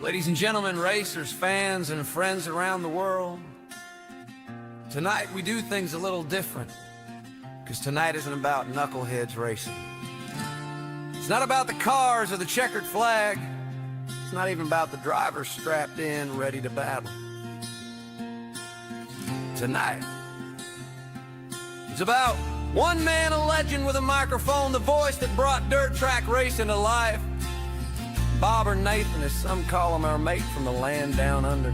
Ladies and gentlemen, racers, fans, and friends around the world, tonight we do things a little different, because tonight isn't about Knuckleheadz racing. It's not about the cars or the checkered flag. It's not even about the drivers strapped in, ready to battle. Tonight, it's about one man, a legend with a microphone, the voice that brought dirt track racing to life. Bob or Nathan, as some call him, our mate from the land down under.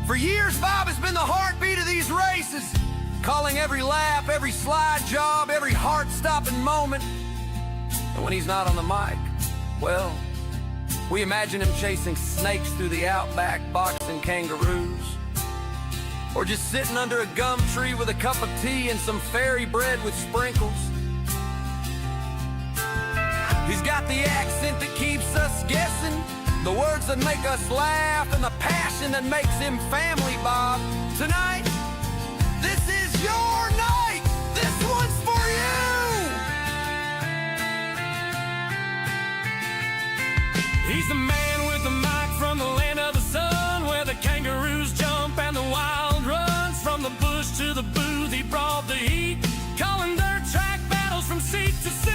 For years, Bob has been the heartbeat of these races, calling every lap, every slide job, every heart-stopping moment. And when he's not on the mic, well, we imagine him chasing snakes through the outback, boxing kangaroos, or just sitting under a gum tree with a cup of tea and some fairy bread with sprinkles. He's got the accent that keeps us guessing, the words that make us laugh, and the passion that makes him family, Bob. Tonight, this is your night. This one's for you. He's the man with the mic from the land of the sun, where the kangaroos jump and the wild runs. From the bush to the booth, he brought the heat, calling dirt track battles from seat to seat.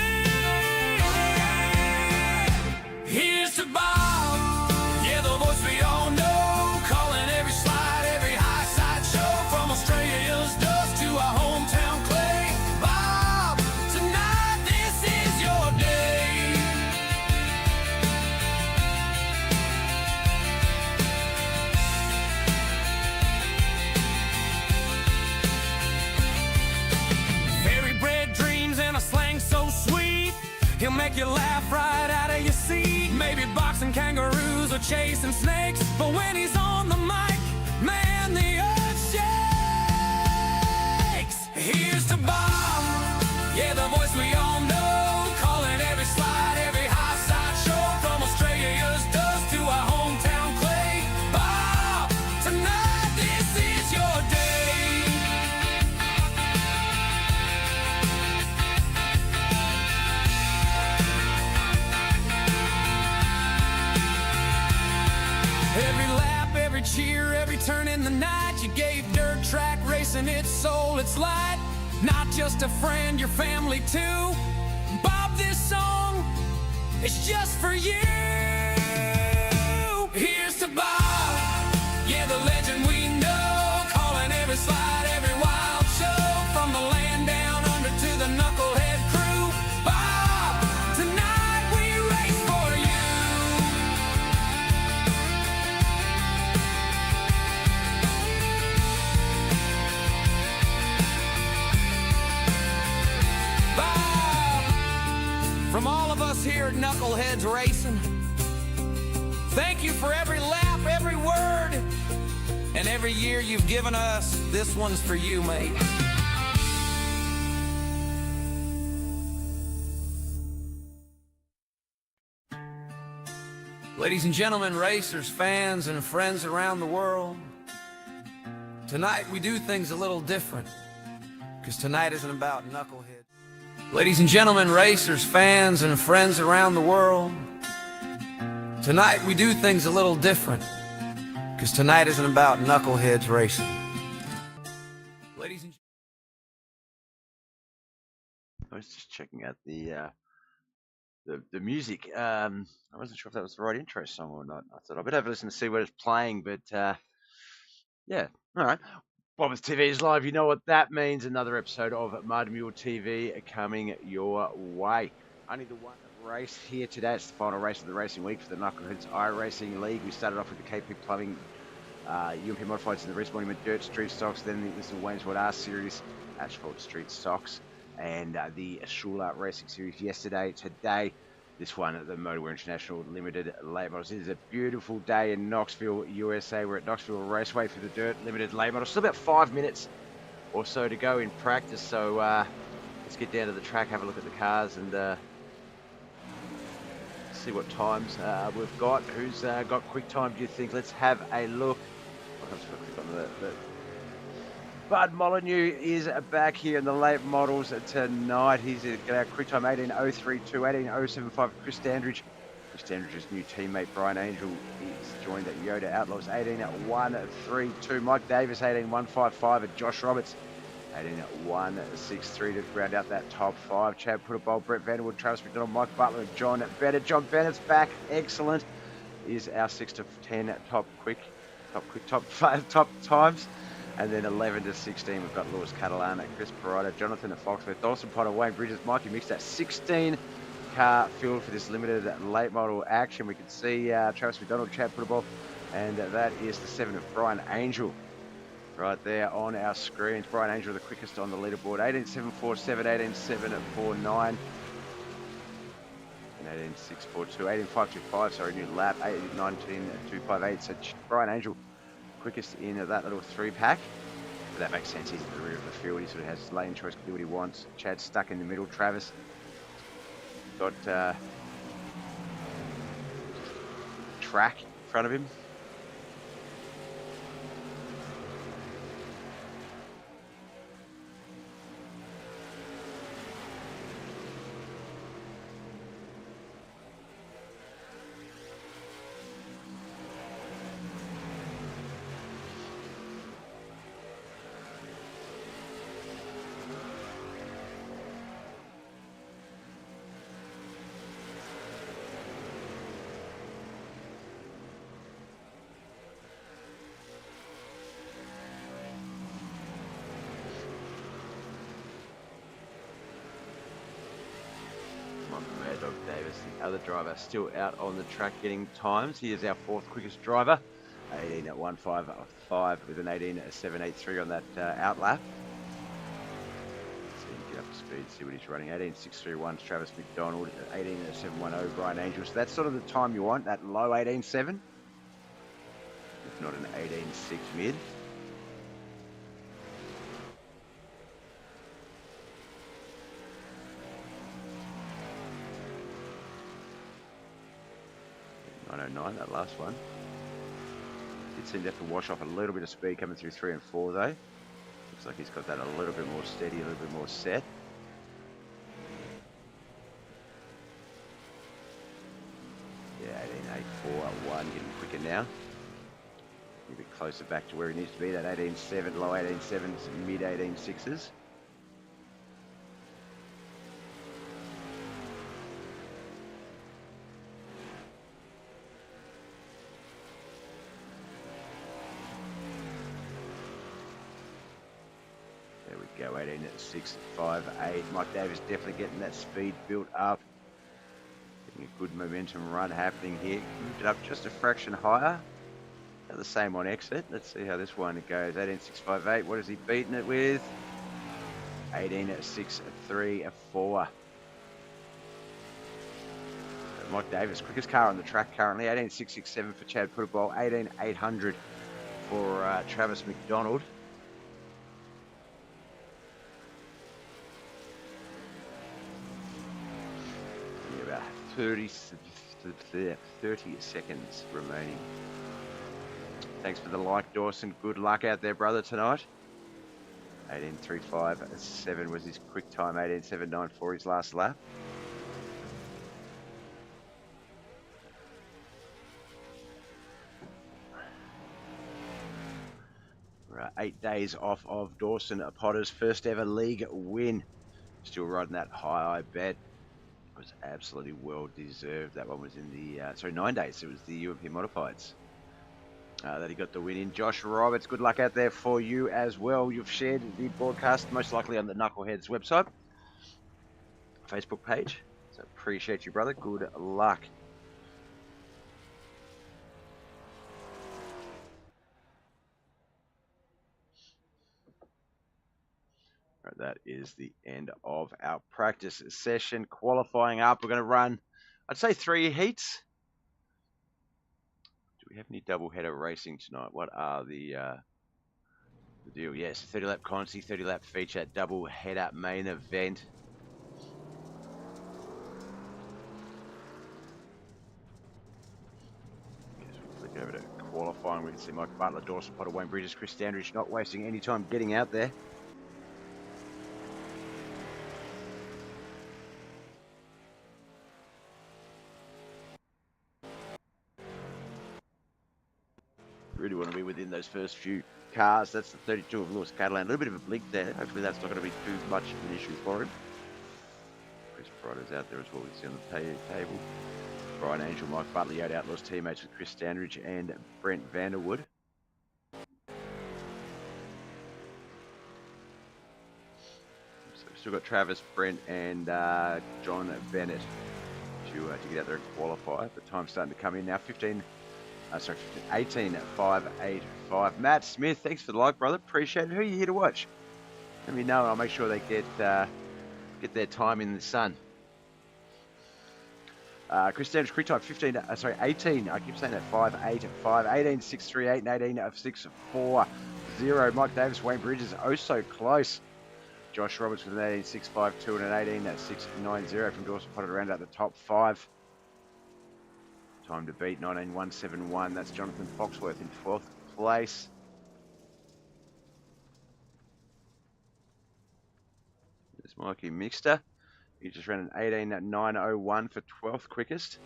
Here's to Bob, yeah, the voice we all know, calling every slide, every high side show, from Australia's dust to our hometown clay. Bob, tonight this is your day. Fairy bread dreams and a slang so sweet, he'll make you laugh right out of your seat. Maybe boxing kangaroos or chasing snakes, but when he's on the mic, man, the earth shakes. Here's to Bob, yeah, the voice we all know, calling every slide, every high side show, from Australia's dust to our hometown clay. Bob, tonight this is your day. Every lap, every cheer, every turn in the night, you gave dirt track racing its soul, its light. Not just a friend, your family too. Bob, this song is just for you. Here's to Bob, yeah, the legend we know, calling every slide, every wild show, from the land down under to the Knucklehead crew. Bob, tonight we race for you. From all of us here at Knuckleheadz Racing, thank you for every lap, every word, and every year you've given us. This one's for you, mate. Ladies and gentlemen, racers, fans, and friends around the world, tonight we do things a little different, because tonight isn't about Knuckleheadz. Ladies and gentlemen, racers, fans, and friends around the world, tonight we do things a little different, because tonight isn't about Knuckleheadz racing. Ladies and I was just checking out the music. I wasn't sure if that was the right intro song or not. I thought I better have a listen to see what it's playing, but yeah, all right. BobbethTV is live. You know what that means. Another episode of Motowear coming your way. Only the one race here today. It's the final race of the racing week for the Knuckleheadz iRacing League. We started off with the KP Plumbing UMP Modifieds in the Raceway Dirt Street Stocks. Then this is the Wayneswood R Series Asphalt Street Stocks, and the Shula Racing Series yesterday. Today, this one at the Motowear International Limited Late Models. It is a beautiful day in Knoxville, USA. We're at Knoxville Raceway for the Dirt Limited Late Models. Still about 5 minutes or so to go in practice, so let's get down to the track, have a look at the cars, and see what times we've got. Who's got quick time, do you think? Let's have a look. I'll have to click on the Bud Molyneux is back here in the late models tonight. He's got our quick time 18.032, 18.075. Chris Dandridge Standridge's new teammate Brian Angel is joined at Yoda Outlaws 18 at 1.32. Mike Davis 18.155 at Josh Roberts 18 at 1.63 to round out that top 5. Chad Puttable, Brett Vanderwood, Travis McDonald, Mike Butler, and John Bennett. John Bennett's back, excellent. Is our 6 to 10 top times. And then 11 to 16, we've got Lewis Catalan, Chris Parada, Jonathan at Foxworth, Dawson Potter, Wayne Bridges, Mikey Mixed at 16 car field for this limited late model action. We can see Travis McDonald, Chad Puttable, and that is the 7 of Brian Angel right there on our screens. Brian Angel the quickest on the leaderboard, 18.747, 18.749. 18.642, 18.525, sorry, new lap, 19.258. So Brian Angel, quickest in that little 3-pack. But that makes sense, he's at the rear of the field, he sort of has his lane choice, can do what he wants. Chad's stuck in the middle, Travis got track in front of him. Davis, the other driver, still out on the track getting times. He is our 4th quickest driver, 18 at 1.55 with an 18 at 7.83 on that out lap. So you get up to speed, see what he's running. 18.631 Travis McDonald, 18 at 7.10 Brian Angel. So that's sort of the time you want, that low 18.7, if not an 18.6 mid. That last one. Did seem to have to wash off a little bit of speed coming through 3 and 4 though. Looks like he's got that a little bit more steady, a little bit more set. Yeah, 18.841, getting quicker now. A bit closer back to where he needs to be, that 18.7, low 18.7s, mid 18.6s. Go 18 at 6.58. Mike Davis definitely getting that speed built up. Getting a good momentum run happening here. Moved it up just a fraction higher. Now the same on exit. Let's see how this one goes. 18.658. What is he beating it with? 18 at 6.34. Mike Davis, quickest car on the track currently. 18.667 for Chad Puttable. 18.800 for Travis McDonald. About 30 seconds remaining. Thanks for the like, Dawson. Good luck out there, brother, tonight. 18.357 was his quick time. 18.794 his last lap. We're 8 days off of Dawson Potter's first ever league win. Still riding that high, I bet. It was absolutely well deserved. That one was in the 9 days. It was the UMP Motowear that he got the win in. Josh Roberts, good luck out there for you as well. You've shared the broadcast most likely on the Knuckleheadz website, Facebook page. So appreciate you, brother. Good luck. Right, that is the end of our practice session. Qualifying up, we're going to run, I'd say 3 heats. Do we have any double header racing tonight? What are the deal? Yes, 30 lap Consi, 30 lap feature, double header main event. Flick over to qualifying. We can see Mike Butler, Dawson Potter, Wayne Bridges, Chris Standridge not wasting any time getting out there. Really want to be within those first few cars. That's the 32 of Lewis Catalan. A little bit of a blink there. Hopefully that's not going to be too much of an issue for him. Chris Pryor's out there as well. We see on the table. Brian Angel, Mike Butley, out Outlaws teammates with Chris Standridge and Brent Vanderwood. So we've still got Travis, Brent, and John Bennett to get out there and qualify. The time's starting to come in now. 18.585. Matt Smith, thanks for the like, brother. Appreciate it. Who are you here to watch? Let me know and I'll make sure they get their time in the sun. Chris Standridge, quick time 18. I keep saying that 5.85. 18.638 and 18.640. Mike Davis, Wayne Bridges, oh so close. Josh Roberts with an 18.652 and an 18.690 from Dawson, potted around at the top 5. Time to beat 19.171. That's Jonathan Foxworth in 12th place. There's Mikey Mixter. He just ran an 18.901 for 12th quickest.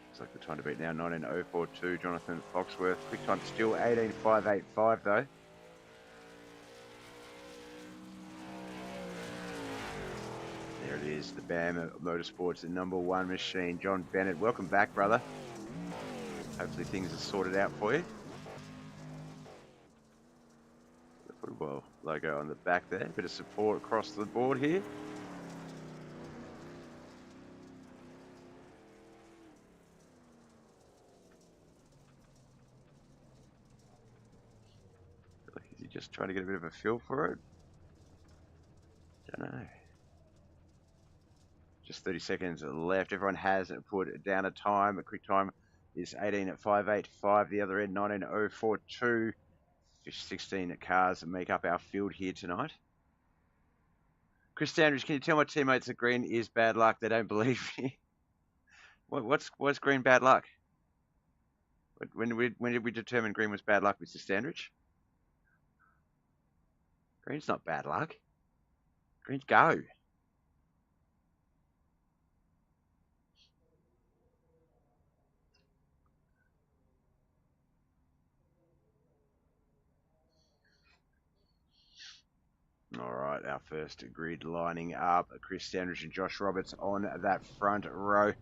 Looks like the time to beat now 19.042. Jonathan Foxworth. Quick time still 18.585 though. There it is, the BAM Motorsports, the #1 machine. John Bennett, welcome back, brother. Hopefully things are sorted out for you. The football logo on the back there. Bit of support across the board here. Is he just trying to get a bit of a feel for it? Don't know. Just 30 seconds left. Everyone has put down a time. A quick time is 18.585. The other end 19.042. 16 cars make up our field here tonight. Chris Standridge, can you tell my teammates that green is bad luck? They don't believe me. What's green bad luck? When did we determine green was bad luck, Mr. Standridge? Green's not bad luck. Green's go. All right, our first grid lining up. Chris Standridge and Josh Roberts on that front row.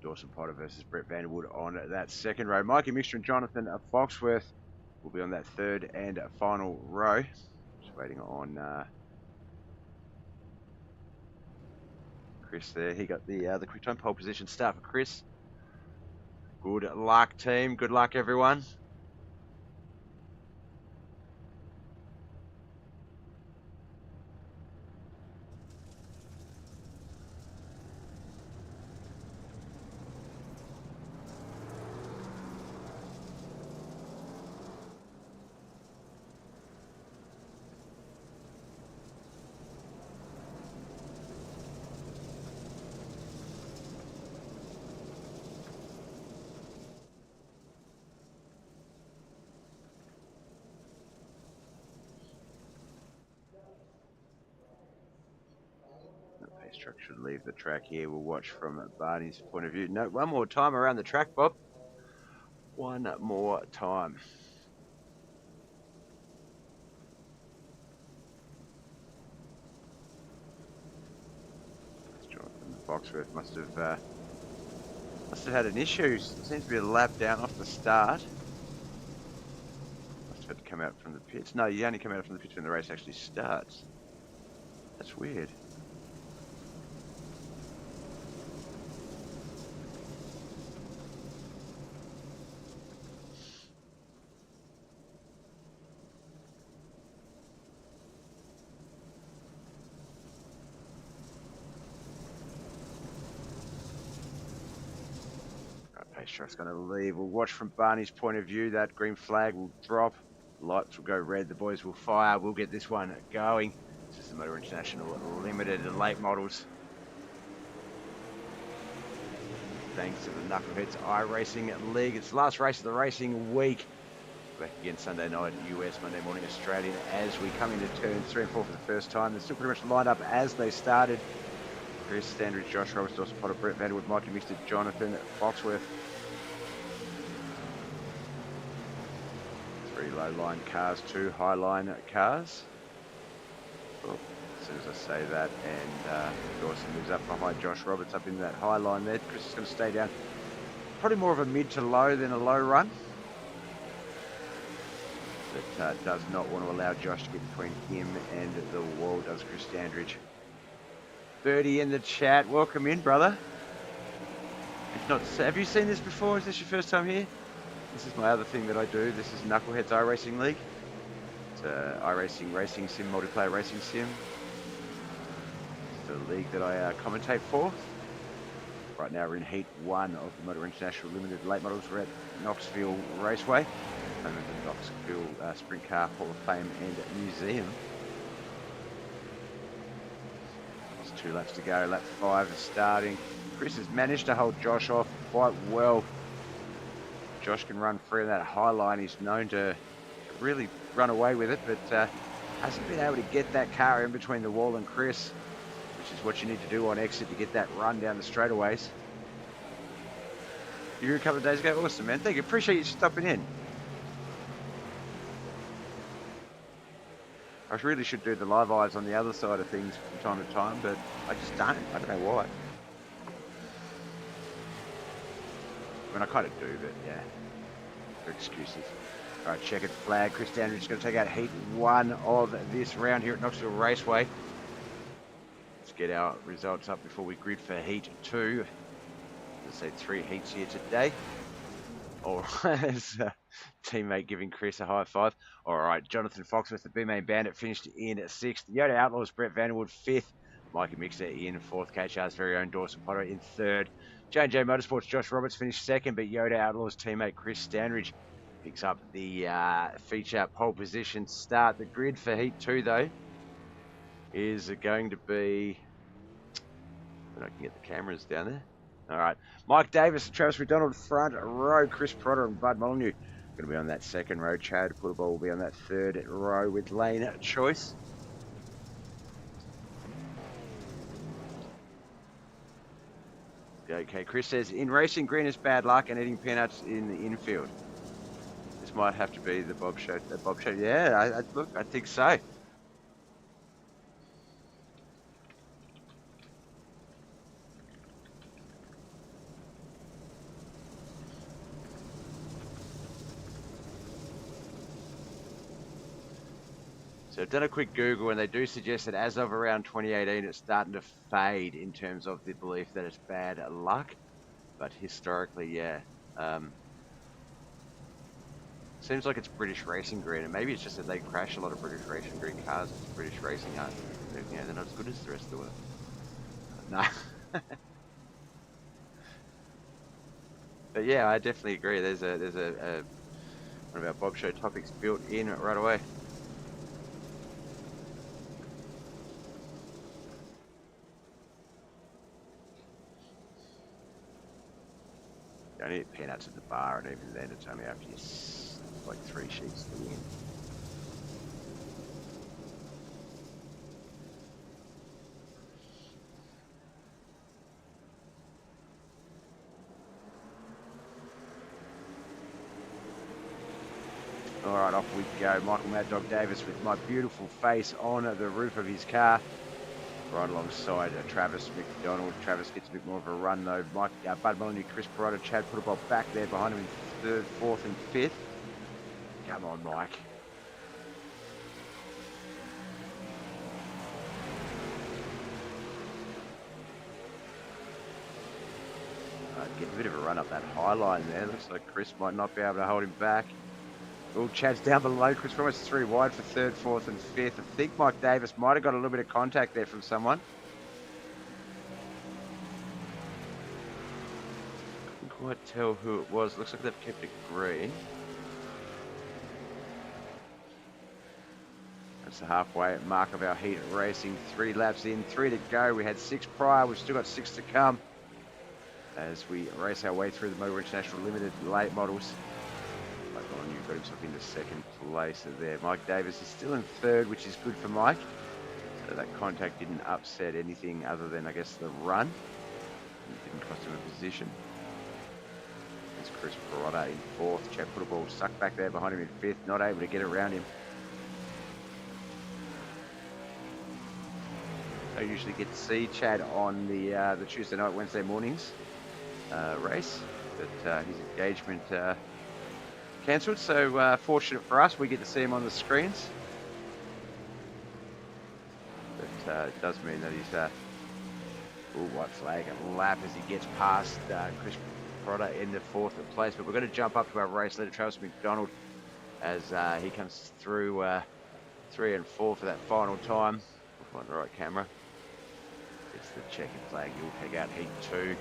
Dawson Potter versus Brett Vanderwood on that second row. Mikey Mixter and Jonathan Foxworth will be on that third and final row. Just waiting on Chris there. He got the quick time pole position start for Chris. Good luck, team. Good luck, everyone. Truck should leave the track here. We'll watch from Barney's point of view. No, one more time around the track, Bob. One more time. Jonathan Foxworth must have had an issue. Seems to be a lap down off the start. Must have had to come out from the pits. No, you only come out from the pits when the race actually starts. That's weird. Truck's going to leave. We'll watch from Barney's point of view. That green flag will drop. Lights will go red. The boys will fire. We'll get this one going. This is the Motor International Limited and late models. Thanks to the Knuckleheadz iRacing League. It's the last race of the racing week. Back again Sunday night US, Monday morning Australian as we come into turns 3 and 4 for the first time. They're still pretty much lined up as they started. Chris Standridge, Josh Roberts, Dawson Potter, Brett Vanderwood, Mikey Mixter, Jonathan Foxworth. 3 low line cars, 2 high line cars. Well, as soon as I say that, and Dawson moves up behind Josh Roberts up in that high line there. Chris is going to stay down. Probably more of a mid to low than a low run. But does not want to allow Josh to get between him and the wall, does Chris Standridge. Birdie in the chat. Welcome in, brother. If not, have you seen this before? Is this your first time here? This is my other thing that I do. This is Knuckleheadz iRacing League. It's iRacing racing sim, multiplayer racing sim. It's the league that I commentate for. Right now we're in Heat 1 of the Motowear International Limited Late Models. We're at Knoxville Raceway, home of the Knoxville Sprint Car Hall of Fame and Museum. There's 2 laps to go. Lap 5 is starting. Chris has managed to hold Josh off quite well. Josh can run free on that high line. He's known to really run away with it, but hasn't been able to get that car in between the wall and Chris, which is what you need to do on exit to get that run down the straightaways. You were a couple of days ago? Awesome, man. Thank you. Appreciate you stopping in. I really should do the live eyes on the other side of things from time to time, but I just don't. I don't know why. I mean, I kind of do, but yeah, for excuses. All right, checkered flag. Chris Standridge is going to take out Heat 1 of this round here at Knoxville Raceway. Let's get our results up before we grid for Heat 2. Let's say 3 heats here today. All right, as teammate giving Chris a high five. All right, Jonathan Foxworth, the B-Main Bandit, finished in 6th. Yoda Outlaws, Brett Vanderwood, 5th. Mikey Mixer in 4th. KHR's very own Dawson Potter in 3rd. J&J Motorsports, Josh Roberts finished 2nd, but Yoda Outlaws teammate Chris Standridge picks up the feature pole position start. The grid for Heat 2, though, is going to be... I can get the cameras down there. All right. Mike Davis and Travis McDonald front row. Chris Protter and Bud Molyneux going to be on that 2nd row. Chad Pullaball will be on that 3rd row with lane choice. Okay, Chris says, in racing, green is bad luck and eating peanuts in the infield. This might have to be the Bob Show. Yeah, look, I think so. So I've done a quick Google, and they do suggest that as of around 2018, it's starting to fade in terms of the belief that it's bad luck. But historically, yeah. Seems like it's British racing green, and maybe it's just that they crash a lot of British racing green cars. British racing aren't, you know, they're not as good as the rest of the world. No. But yeah, I definitely agree. There's a one of our Bob Show topics built in right away. You only eat peanuts at the bar, and even then it's only after you like 3 sheets to the end. Alright, off we go. Michael Mad Dog Davis with my beautiful face on the roof of his car. Right alongside Travis McDonald. Travis gets a bit more of a run though. Bud Molyneux, Chris Perrotta, Chad Pullaball back there behind him in 3rd, 4th and 5th. Come on, Mike. Getting a bit of a run up that high line there. Looks like Chris might not be able to hold him back. Oh, Chad's down below. Chris almost 3 wide for 3rd, 4th and 5th. I think Mike Davis might have got a little bit of contact there from someone. Couldn't quite tell who it was. Looks like they've kept it green. That's the halfway mark of our heat racing. 3 laps in, 3 to go. We had 6 prior. We've still got 6 to come as we race our way through the Motowear International Limited late models. You've got himself into 2nd place there. Mike Davis is still in 3rd, which is good for Mike. So that contact didn't upset anything other than, I guess, the run. It didn't cost him a position. That's Chris Perotta in fourth. Chad Puttable sucked back there behind him in fifth, not able to get around him. I usually get to see Chad on the Tuesday night, Wednesday mornings race, but his engagement cancelled. So fortunate for us, we get to see him on the screens. But it does mean that he's white flag lap as he gets past Chris Perotta in the fourth place. But we're going to jump up to our race leader, Travis McDonald, as he comes through 3 and 4 for that final time. We'll find the right camera. It's the checkered flag. He'll take out heat 2.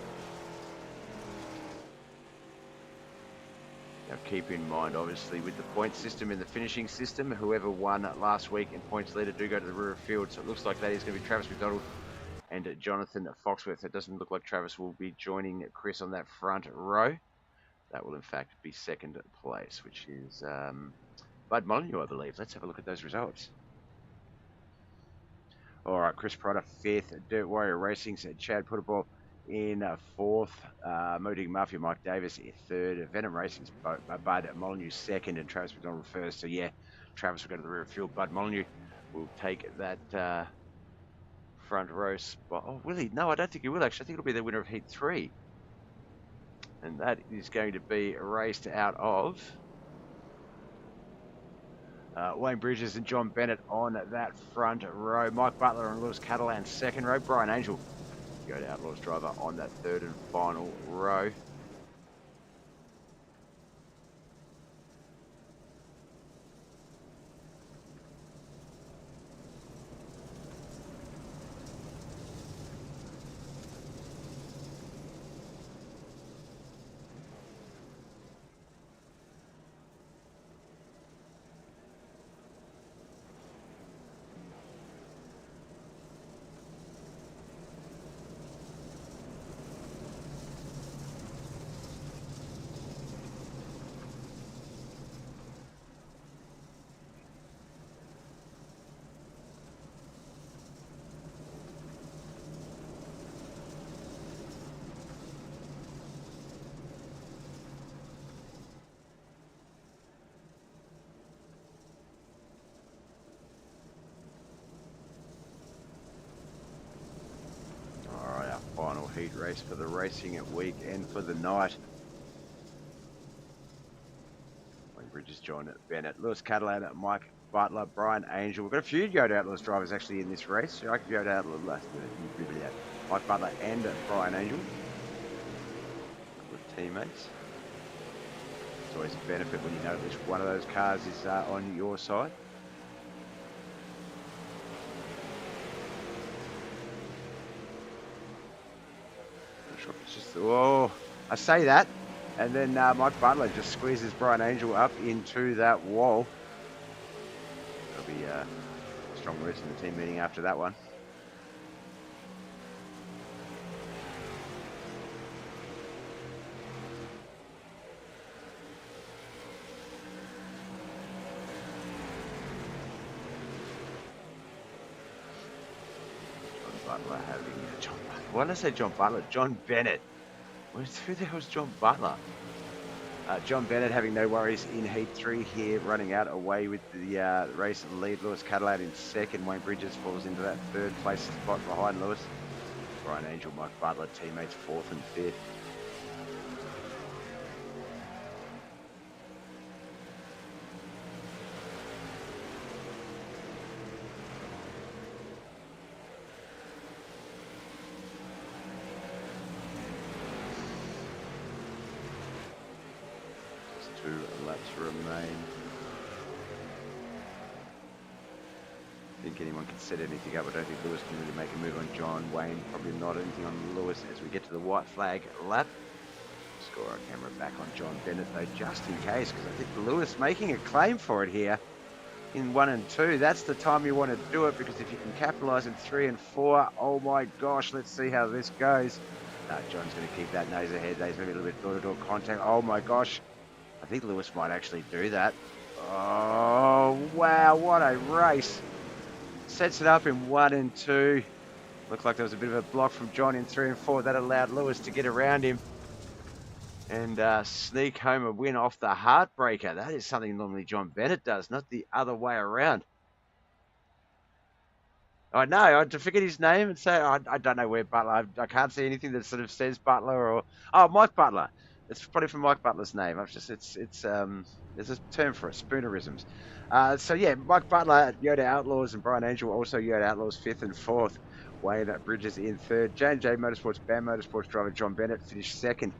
Now keep in mind, obviously, with the point system and the finishing system, whoever won last week in points leader do go to the rear of field. So it looks like that is going to be Travis McDonald and Jonathan Foxworth. It doesn't look like Travis will be joining Chris on that front row. That will, in fact, be second place, which is Bud Molyneux, I believe. Let's have a look at those results. All right, Chris Perotta, 5th. Dirt Warrior Racing, Chad Puttable in 4th. Modig Mafia, Mike Davis, 3rd. Venom Racing's Bud Molyneux, 2nd, and Travis McDonald 1st. So, yeah, Travis will go to the rear of field. Bud Molyneux will take that front row spot. Oh, will he? No, I don't think he will, actually. I think it'll be the winner of Heat 3. And that is going to be raced out of Wayne Bridges and John Bennett on that front row. Mike Butler and Lewis Catalan, 2nd row. Brian Angel go to Outlaws Driver on that 3rd and final row. Final heat race for the racing at weekend for the night. Wayne Bridges, John Bennett, Lewis Catalan, Mike Butler, Brian Angel. We've got a few Go to Outlaws drivers actually in this race. I could go to Outlaws last Mike Butler and Brian Angel. Good teammates. It's always a benefit when you know at least one of those cars is on your side. It's just, oh, I say that, and then Mike Butler just squeezes Brian Angel up into that wall. There'll be strong words in the team meeting after that one. Butler having John Butler. Why did I say John Butler? John Bennett. Who the hell is John Butler? John Bennett having no worries in Heat 3 here, running out away with the race lead. Lewis Catalan in 2nd. Wayne Bridges falls into that 3rd place spot behind Lewis. Brian Angel, Mike Butler, teammates 4th and 5th. Remain. I think anyone can set anything up. I don't think Lewis can really make a move on John. Wayne probably not anything on Lewis as we get to the white flag lap. Score our camera back on John Bennett though, just in case, because I think Lewis making a claim for it here in 1 and 2. That's the time you want to do it, because if you can capitalise in 3 and 4, oh my gosh, let's see how this goes. John's going to keep that nose ahead. There's going to be a little bit door-to-door contact. Oh my gosh. I think Lewis might actually do that. Oh, wow, what a race. Sets it up in 1 and 2. Looked like there was a bit of a block from John in 3 and 4. That allowed Lewis to get around him. and sneak home a win off the heartbreaker. That is something normally John Bennett does, not the other way around. I know, I forget his name and say, I don't know where Butler, I can't see anything that sort of says Butler or, oh, Mike Butler. It's probably from Mike Butler's name. I've just, there's a term for it, spoonerisms. So yeah, Mike Butler, Yoda Outlaws, and Brian Angel, also Yoda Outlaws, 5th and 4th. Wayne Bridges in 3rd. J&J Motorsports, BAM Motorsports driver John Bennett finished 2nd.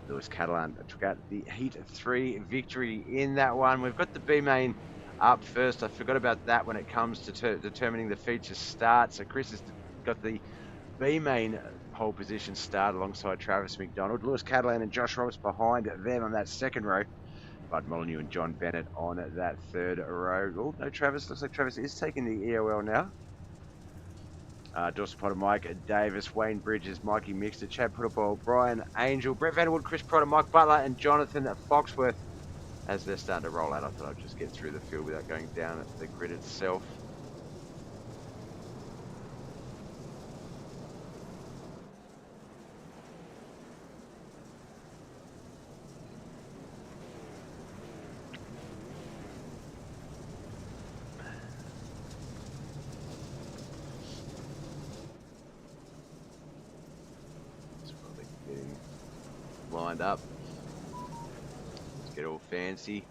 Lewis Catalan took out the Heat 3 victory in that one. We've got the B-Main up first. I forgot about that when it comes to determining the feature start. So Chris has got the B-Main pole position start alongside Travis McDonald. Lewis Catalan and Josh Roberts behind them on that 2nd row. Bud Molyneux and John Bennett on that 3rd row. Oh, no, Travis. Looks like Travis is taking the EOL now. Dawson Potter, Mike Davis, Wayne Bridges, Mikey Mixter, Chad Puttapole, Brian Angel, Brett Vanderwood, Chris Potter, Mike Butler, and Jonathan Foxworth. As they're starting to roll out, I thought I'd just get through the field without going down at the grid itself. Getting lined up. Let's get all fancy.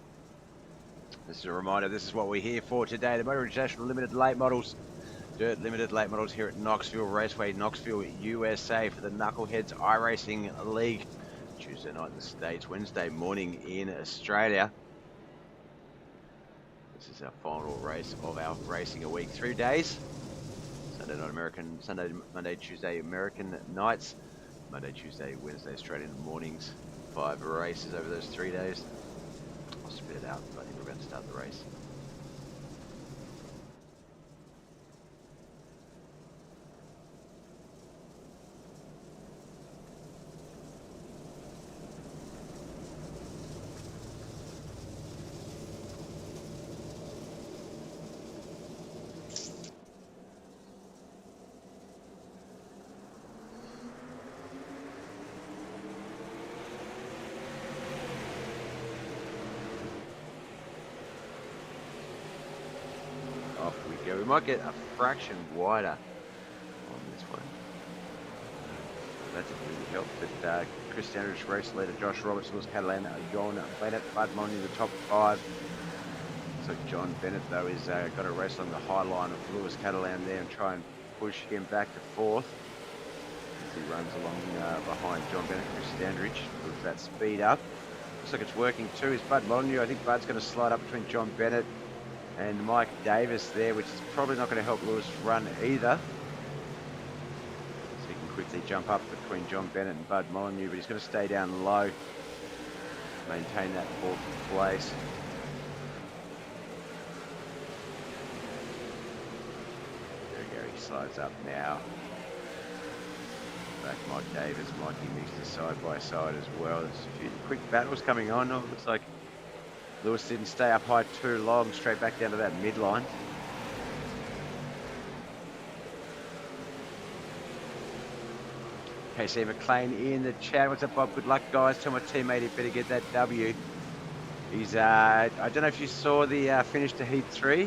This is a reminder, this is what we're here for today. The Motor International Limited Late Models. Dirt Limited Late Models here at Knoxville Raceway, Knoxville, USA for the Knuckleheadz iRacing League. Tuesday night in the States, Wednesday morning in Australia. This is our final race of our racing a week. 3 days. Sunday night American, Sunday, Monday, Tuesday American nights. Monday, Tuesday, Wednesday, Australian mornings. 5 races over those 3 days. I'll spit it out, but I think we're about to start the race. Off we go. We might get a fraction wider on this one. That didn't really help. But Chris Standridge, race leader Josh Roberts, Lewis Catalan, John Bennett, Bud Molyneux in the top 5. So John Bennett, though, is got to race along the high line of Lewis Catalan there and try and push him back to 4th. As he runs along behind John Bennett, Chris Standridge, with that speed up. Looks like it's working too. Is Bud Molyneux? I think Bud's going to slide up between John Bennett and Mike Davis there, which is probably not going to help Lewis run either. So he can quickly jump up between John Bennett and Bud Molyneux, but he's going to stay down low, maintain that 4th place. There we go, he slides up now. Back Mike Davis, Mikey Mixter side by side as well. There's a few quick battles coming on. Oh, it looks like Lewis didn't stay up high too long, straight back down to that midline. KC McLean in the chat. What's up, Bob? Good luck, guys. Tell my teammate he better get that W. He's, I don't know if you saw the finish to Heat 3,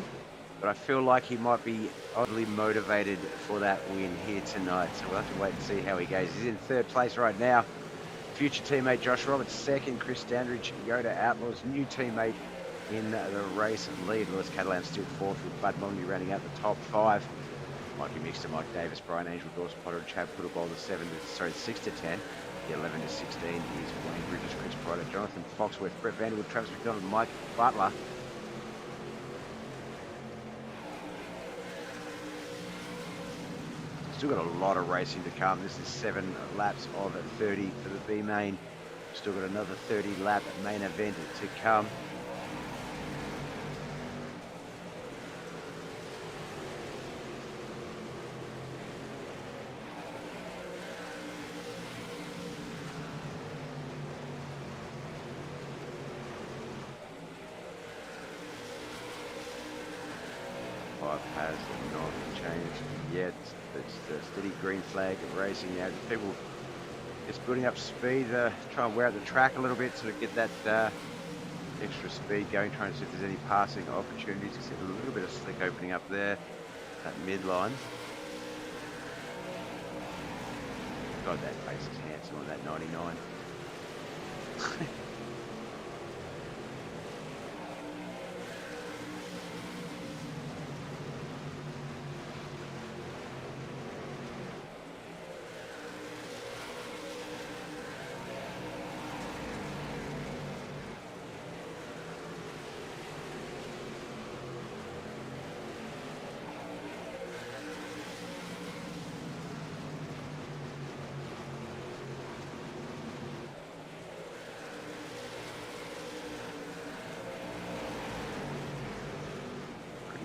but I feel like he might be oddly motivated for that win here tonight. So we'll have to wait and see how he goes. He's in 3rd place right now. Future teammate Josh Roberts 2nd, Chris Standridge, Yoda Outlaws, new teammate in the race lead. Lewis Catalan still 4th with Bud Molyneux rounding out the top 5. Mikey Mixter, Mike Davis, Brian Angel, Dawson Potter, and Chad Puttapole, the 6 to 10. The 11 to 16 is Wayne Bridges, Chris Potter, Jonathan Foxworth, Brett Vanderwood, Travis McDonald, Mike Butler. Still got a lot of racing to come. This is 7 laps of 30 for the B main. Still got another 30 lap main event to come. Has not changed yet. It's the steady green flag racing now. People Just building up speed, try and wear out the track a little bit, sort of get that extra speed going, trying to see if there's any passing opportunities. You see a little bit of slick opening up there, that midline. God, that face is handsome on that 99.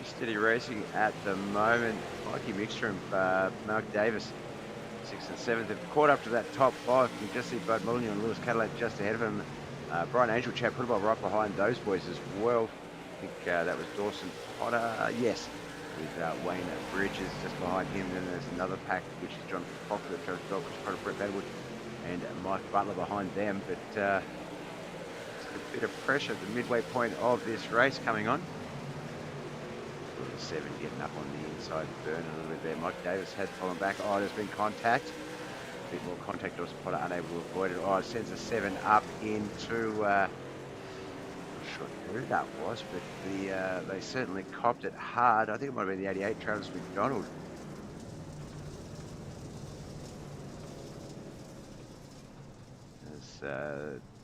Steady racing at the moment. Mikey Mixter and Mark Davis, 6th and 7th, have caught up to that top 5. You can just see Bud Molyneux and Lewis Cadillac just ahead of him. Brian Angel, Chad Puddle right behind those boys as well. I think that was Dawson Potter. Yes, with Wayne Bridges just behind him. Then there's another pack, which is John Fox, Travis Dog, Chris Potter, Brett Vanwood, and Mike Butler behind them. But it's a bit of pressure at the midway point of this race coming on. 7 getting up on the inside, burning a little bit there. Mike Davis had fallen back. Oh, there's been contact. A bit more contact. Dawson Potter unable to avoid it. Oh, it sends a 7 up into. Not sure who that was, but they certainly copped it hard. I think it might have been the 88, Travis McDonald. As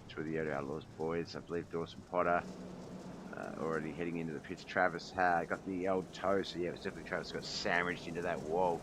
two of the Yoda Outlaws boys, I believe Dawson Potter. Already heading into the pits. Travis got the old toe, so yeah, it was definitely Travis got sandwiched into that wall.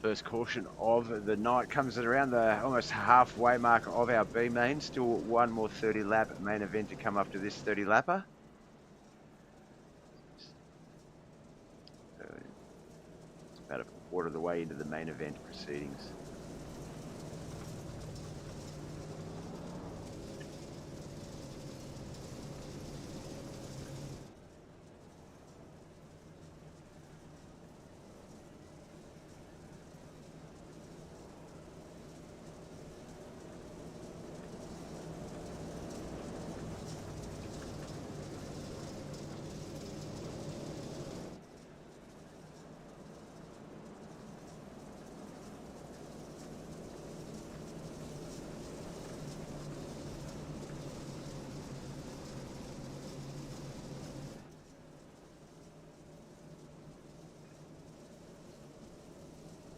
First caution of the night comes at around the almost halfway mark of our B main. Still one more 30 lap main event to come after this 30 lapper. About a quarter of the way into the main event proceedings.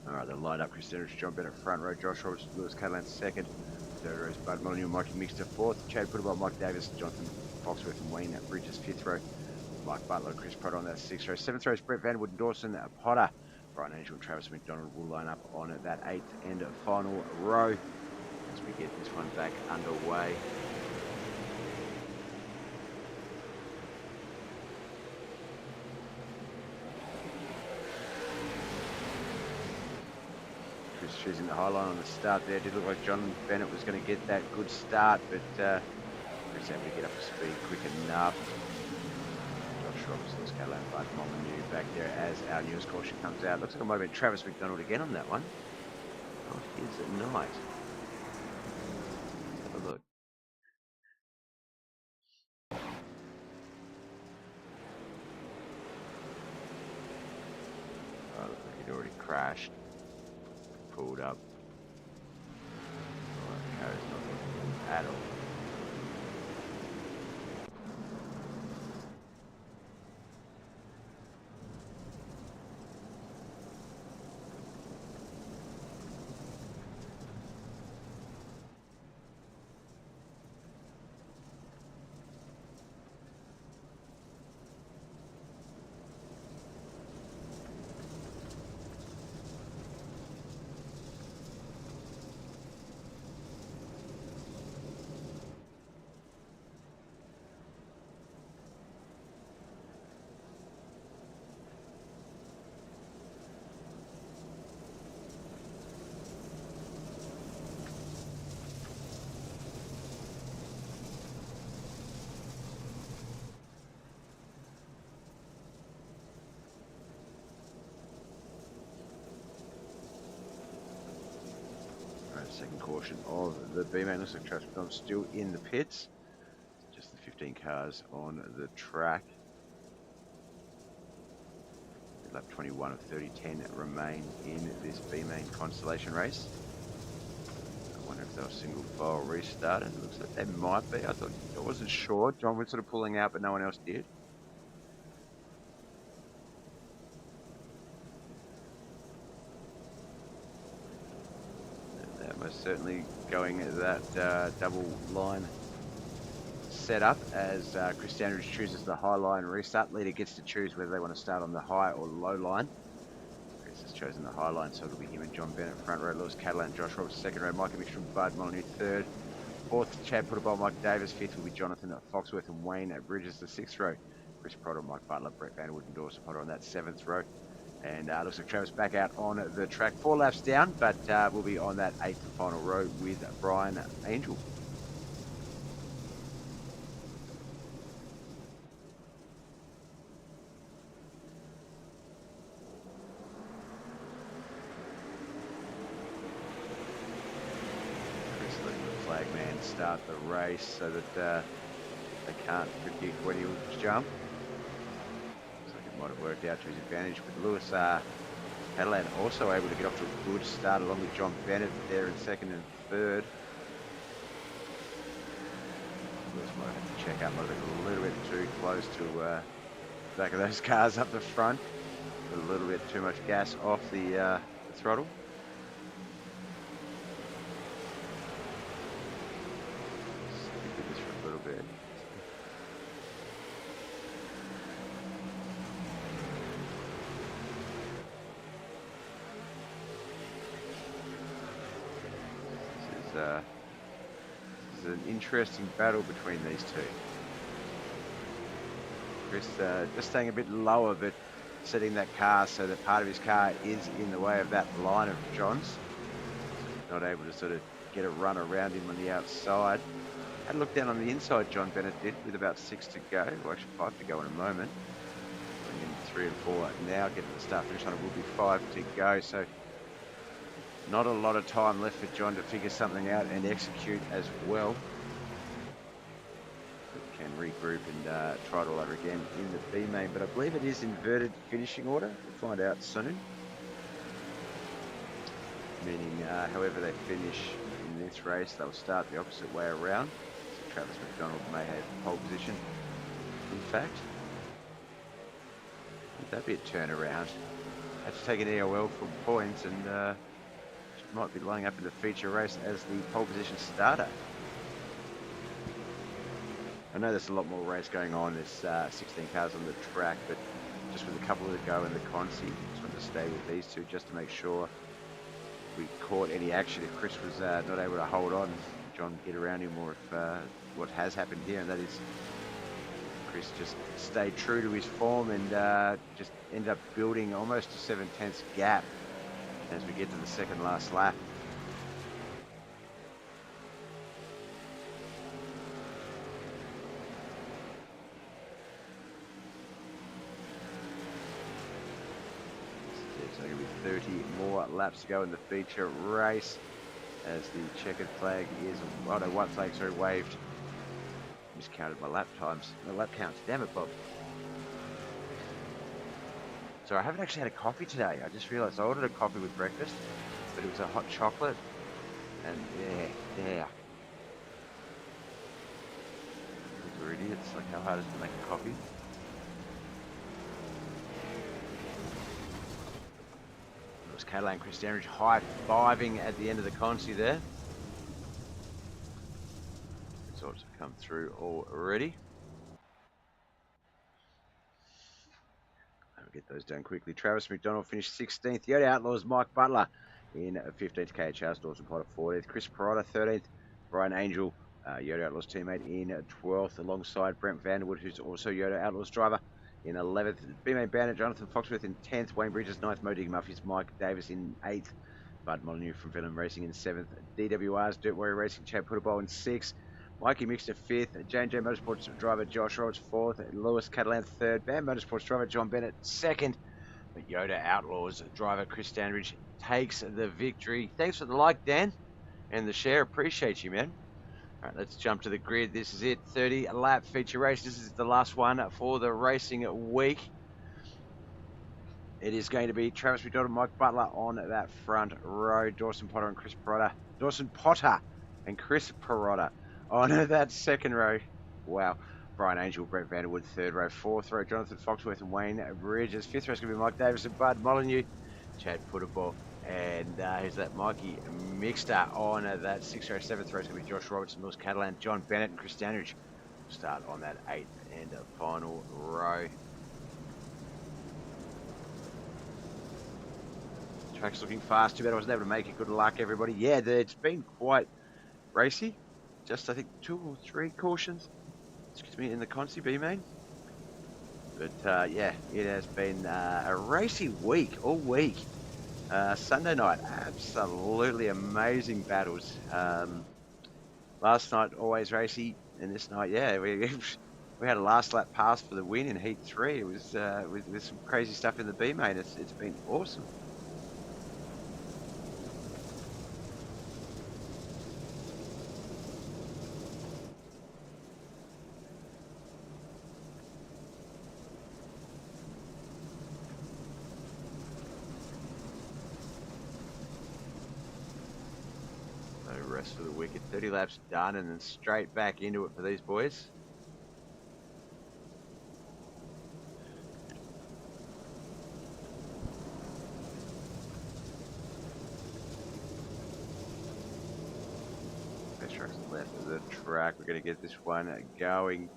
Alright, the line up, Chris Dennis, John Bennett front row, Josh Roberts, Lewis Cadillac second, third row is Bud Molyneux, Mikey Mixter fourth, Chad Puddle, Mike Davis, Jonathan Foxworth and Wayne Bridges fifth row, Mike Butler, Chris Potter on that sixth row, seventh row is Brett Vanwood and Dawson Potter, Brian Angel and Travis McDonald will line up on that eighth and final row as we get this one back underway. Choosing the high line on the start there. It did look like John Bennett was going to get that good start, but Chris able to get up to speed quick enough. Josh Roberts, Lewis Cadillac, Bud Molyneux back there as our newest caution comes out. Looks like it might have been Travis McDonald again on that one. Oh, is it night? Let's have a look. Oh, looks like he'd already crashed. Pulled up. Oh, the car is not looking at all. second caution of the B-Main. Looks like Travis McDonald's still in the pits. Just the 15 cars on the track. Lap 21 of 30-10 remain in this B-Main Constellation race. I wonder if they were single file restarted. It looks like they might be. I wasn't sure. John was sort of pulling out, but no one else did. And they're most certainly going that double line setup as Chris Standridge chooses the high line restart. Leader gets to choose whether they want to start on the high or low line. Chris has chosen the high line, so it'll be him and John Bennett front row, Lewis Catalan, Josh Roberts second row, Mikey Mixter and Bud Molyneux third. Fourth, Chad Putterball, Mike Davis. Fifth will be Jonathan Foxworth and Wayne at Bridges, the sixth row. Chris Potter, Mike Butler, Brett Vanderwood and Dawson Potter on that seventh row. And looks like Travis back out on the track. 4 laps down, but we'll be on that eighth and final row with Brian Angel. Flagman start the race so that they can't predict when he will jump. Looks like it might have worked out to his advantage, but Lewis Catalan also able to get off to a good start along with John Bennett there in second and third. Lewis might have to check up, might have been a little bit too close to the back of those cars up the front. Put a little bit too much gas off the throttle. Bit. This is an interesting battle between these two. Chris just staying a bit lower, but setting that car so that part of his car is in the way of that line of John's. Not able to sort of get a run around him on the outside. Had a look down on the inside, John Bennett did, with about 6 to go. Well, actually 5 to go in a moment. Bring in 3 and 4 now, getting the start finish line. It will be 5 to go. So not a lot of time left for John to figure something out and execute as well. But can regroup and try it all over again in the B main. But I believe it is inverted finishing order. We'll find out soon. Meaning, however they finish in this race, they'll start the opposite way around. Travis McDonald may have pole position. In fact, would that be a turnaround? Had to take an EOL from points and might be lining up in the feature race as the pole position starter. I know there's a lot more race going on. There's 16 cars on the track, but just with a couple to go in the consi, just wanted to stay with these two just to make sure we caught any action if Chris was not able to hold on. John get around him, or if what has happened here, and that is Chris just stayed true to his form and just ended up building almost a 7/10 gap as we get to the second last lap. So going to be 30 more laps to go in the feature race as the checkered flag is, oh no, white flag, sorry, waved. Miscounted my lap times, my lap counts, damn it, Bob. So I haven't actually had a coffee today. I just realised I ordered a coffee with breakfast, but it was a hot chocolate, and yeah. We're idiots, like how hard is it to make a coffee? It was Catalan Chris Standridge high-fiving at the end of the consi there. Results have come through already. I'll get those done quickly. Travis McDonald finished 16th. Yoda Outlaws Mike Butler in 15th. KHR's Dawson Potter 14th. Chris Perotta 13th. Brian Angel, Yoda Outlaws teammate, in 12th, alongside Brent Vanderwood, who's also Yoda Outlaws driver, in 11th. B-Main Bandit Jonathan Foxworth in 10th. Wayne Bridges 9th. Modig Muffy's Mike Davis in 8th. Bud Molyneux from Venom Racing in 7th. DWR's Dirt Warrior Racing Chad Putterball in 6th. Mikey Mixter 5th, J&J Motorsports driver Josh Roberts 4th, Lewis Catalan 3rd, Bam Motorsports driver John Bennett 2nd, but Yoda Outlaws driver Chris Standridge takes the victory. Thanks for the like, Dan. and the share. Appreciate you, man. All right, let's jump to the grid. This is it. 30 lap feature race. This is the last one for the racing week. It is going to be Travis McDonald, Mike Butler on that front row. Dawson Potter and Chris Perotta on that second row. Wow. Brian Angel, Brett Vanderwood, third row. Fourth row, Jonathan Foxworth and Wayne Bridges. Fifth row is going to be Mike Davis and Bud Molyneux. Chad Putterball. And who's that? Mikey Mixter on that sixth row. Seventh row is going to be Josh Robertson, Mills Catalan, John Bennett, and Chris Standridge. Start on that eighth and final row. Track's looking fast. Too bad I wasn't able to make it. Good luck, everybody. Yeah, it's been quite racy. Just, I think, 2 or 3 cautions. Excuse me, in the Consi B main. But, yeah, it has been a racy week, all week. Sunday night, absolutely amazing battles. Last night, always racy. And this night, yeah, we had a last lap pass for the win in Heat 3. It was with some crazy stuff in the B main. It's been awesome. Rest for the wicket. 30 laps done and then straight back into it for these boys. Best trucks left of the track. We're going to get this one going.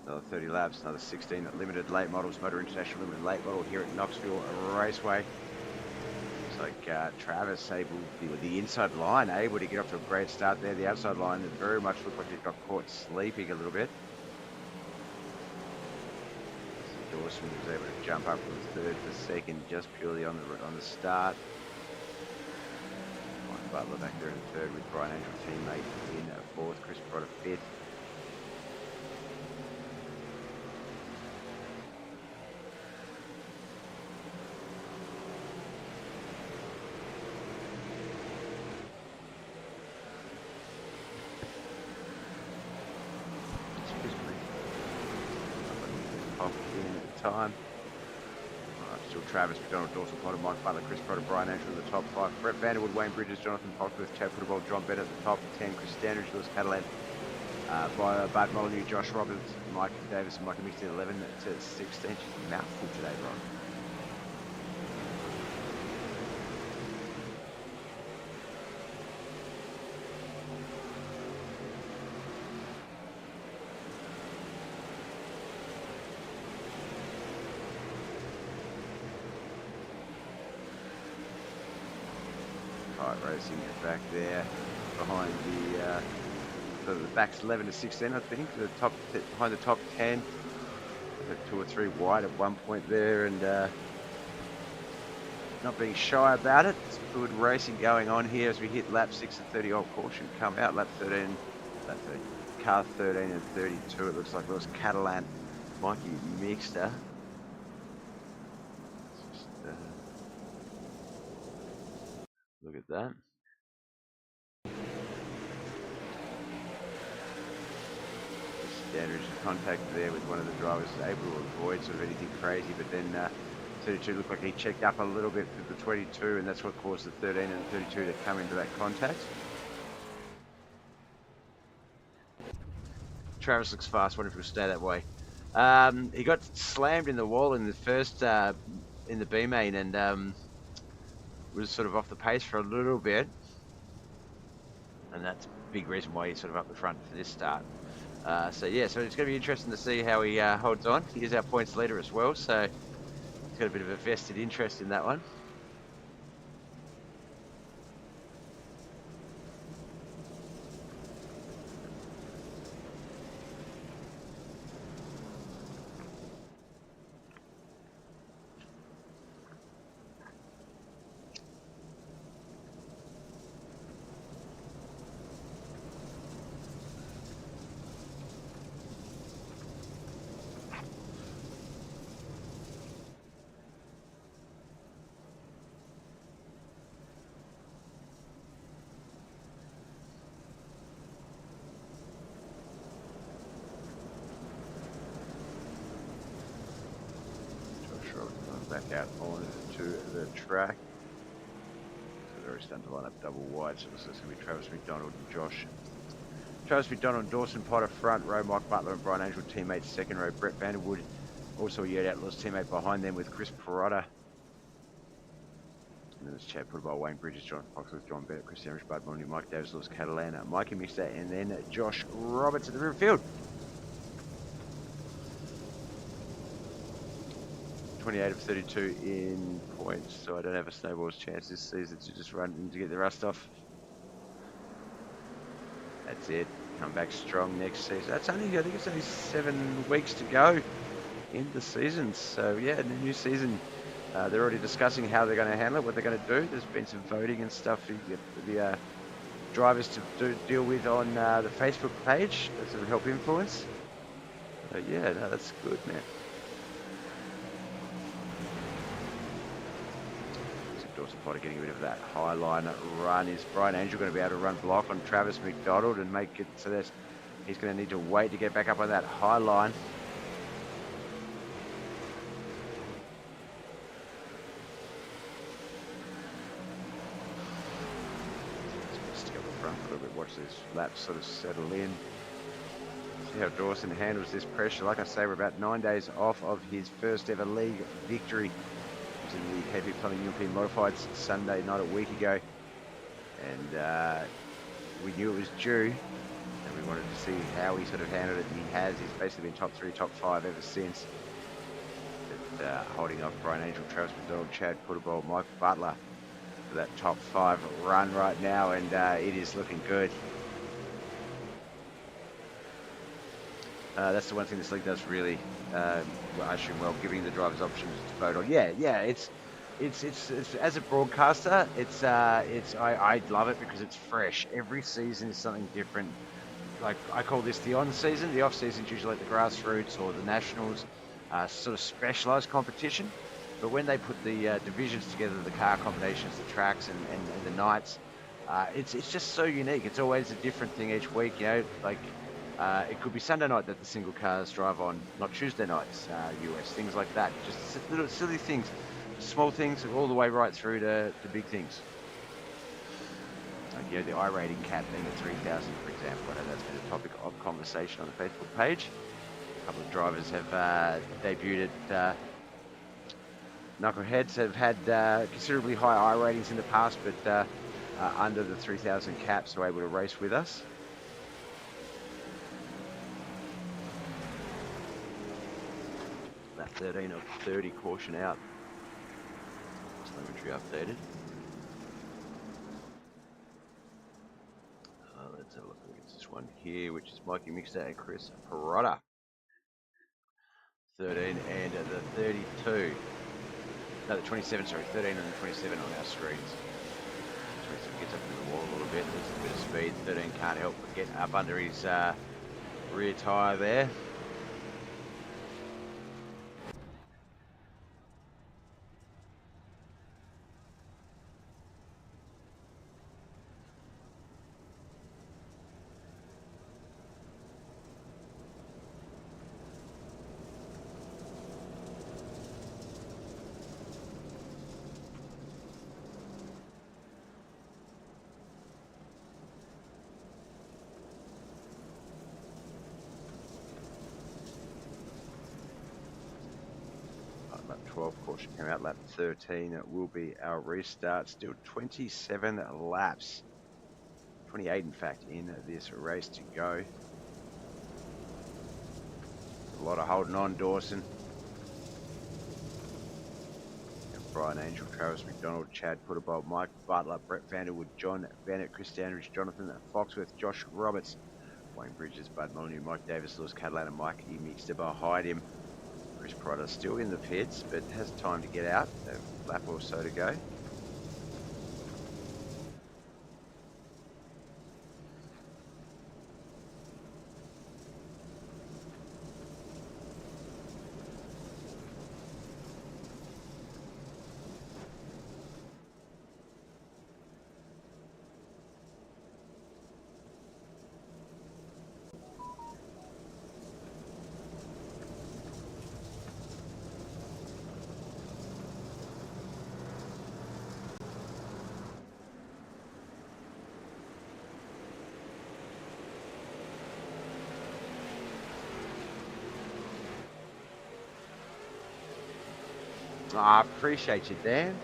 Another 30 laps, another 16 limited late models, Motor International Limited late model here at Knoxville Raceway. Like Travis able, with the inside line, able to get off to a great start there. The outside line, it very much looked like it got caught sleeping a little bit. So Dawson was able to jump up from third to second just purely on the start. Mike Butler back there in third with Brian Angel, teammate in fourth. Chris Potter fifth. Time. Still Travis McDonald, Dawson Potter, Mike Butler, Chris Potter, Brian Angel in the top 5. Brett Vanderwood, Wayne Bridges, Jonathan Foxworth, Chad Putterball, John Bennett at the top 10. Chris Standridge, Lewis Catalan, Bud Molyneux, Josh Roberts, Mike Davis, and Mike Mixon 11 to 16. She's a mouthful today, Ron. Racing it back there behind the back's 11 to 16, I think, the top behind the top 10. 2 or 3 wide at one point there, and not being shy about it. It's good racing going on here as we hit lap 6 and 30. Old caution come out, lap 13, car 13 and 32. It looks like it was Catalan, Mikey Mixter. Look at that. Standridge contact there with one of the drivers, able to avoid sort of anything crazy, but then 32 looked like he checked up a little bit for the 22, and that's what caused the 13 and 32 to come into that contact. Travis looks fast. Wonder if he'll stay that way. He got slammed in the wall in the first in the B main, and was sort of off the pace for a little bit, and that's a big reason why he's sort of up the front for this start. So yeah, so it's going to be interesting to see how he holds on. He is our points leader as well, so he's got a bit of a vested interest in that one. back out onto the track. So they're already starting to line up double wide. So this is going to be Travis McDonald and Josh. Travis McDonald, Dawson Potter front row, Mike Butler and Brian Angel teammates second row, Brett Vanderwood also a Yard Outlaws teammate behind them with Chris Perotta. And then there's Chad Puttable, Wayne Bridges, John Foxworth, John Bennett, Chris Sanders, Bud Mooney, Mike Davis, Lewis Catalana, Mikey Mixter, and then Josh Roberts at the rear of the field. 28 of 32 in points, so I don't have a snowball's chance this season to just run in to get the rust off. That's it. Come back strong next season. That's only, I think it's only 7 weeks to go in the season. So yeah, the new season, they're already discussing how they're going to handle it, what they're going to do. There's been some voting and stuff for the drivers to deal with on the Facebook page. That's to help influence. So yeah, no, that's good, man. Dawson Potter getting rid of that high line run. Is Brian Angel going to be able to run block on Travis McDonald and make it so that he's going to need to wait to get back up on that high line? Let's stick up the front for a little bit, watch these laps sort of settle in. See how Dawson handles this pressure. Like I say, we're about 9 days off of his first ever league victory. In the Heavy Plumbing European Modifieds Sunday night a week ago, and we knew it was due, and we wanted to see how he sort of handled it, and he has. He's basically been top 3, top 5 ever since. But, holding off Brian Angel, Travis McDonald, Chad Puttable, Mike Butler for that top 5 run right now, and it is looking good. That's the one thing this league does really, I assume, well, giving the drivers options to vote on. Yeah, it's as a broadcaster, I love it because it's fresh. Every season is something different. Like, I call this the on-season. The off-season is usually like the grassroots or the nationals, sort of specialised competition. But when they put the divisions together, the car combinations, the tracks, and the nights, it's just so unique. It's always a different thing each week, you know, like. It could be Sunday night that the single cars drive on, not Tuesday nights, US, things like that. Just little silly things, small things, all the way right through to big things. Like, you know, the iRating cap being at 3,000, for example. I know that's been a topic of conversation on the Facebook page. A couple of drivers have debuted at Knuckleheadz, have had considerably high I ratings in the past, but under the 3,000 caps are able to race with us. That 13 of 30 caution out. Telemetry updated. Let's have a look at this one here, which is Mikey Mixter and Chris Perotta. 13 and the 32. No, the 27, sorry, 13 and the 27 on our screens. 27 gets up to the wall a little bit, loses a bit of speed. 13 can't help but get up under his rear tyre there. Lap 12 caution came out, lap 13 will be our restart. Still 27 laps, 28 in fact, in this race to go. A lot of holding on, Dawson. Brian Angel, Travis McDonald, Chad Puttable, Mike Butler, Brett Vanderwood, John Bennett, Chris Sanders, Jonathan Foxworth, Josh Roberts, Wayne Bridges, Bud Mooney, Mike Davis, Lewis Catalana, Mike Mixter behind him. Chris Perotta still in the pits, but has time to get out. A lap or so to go. I appreciate you, Dan.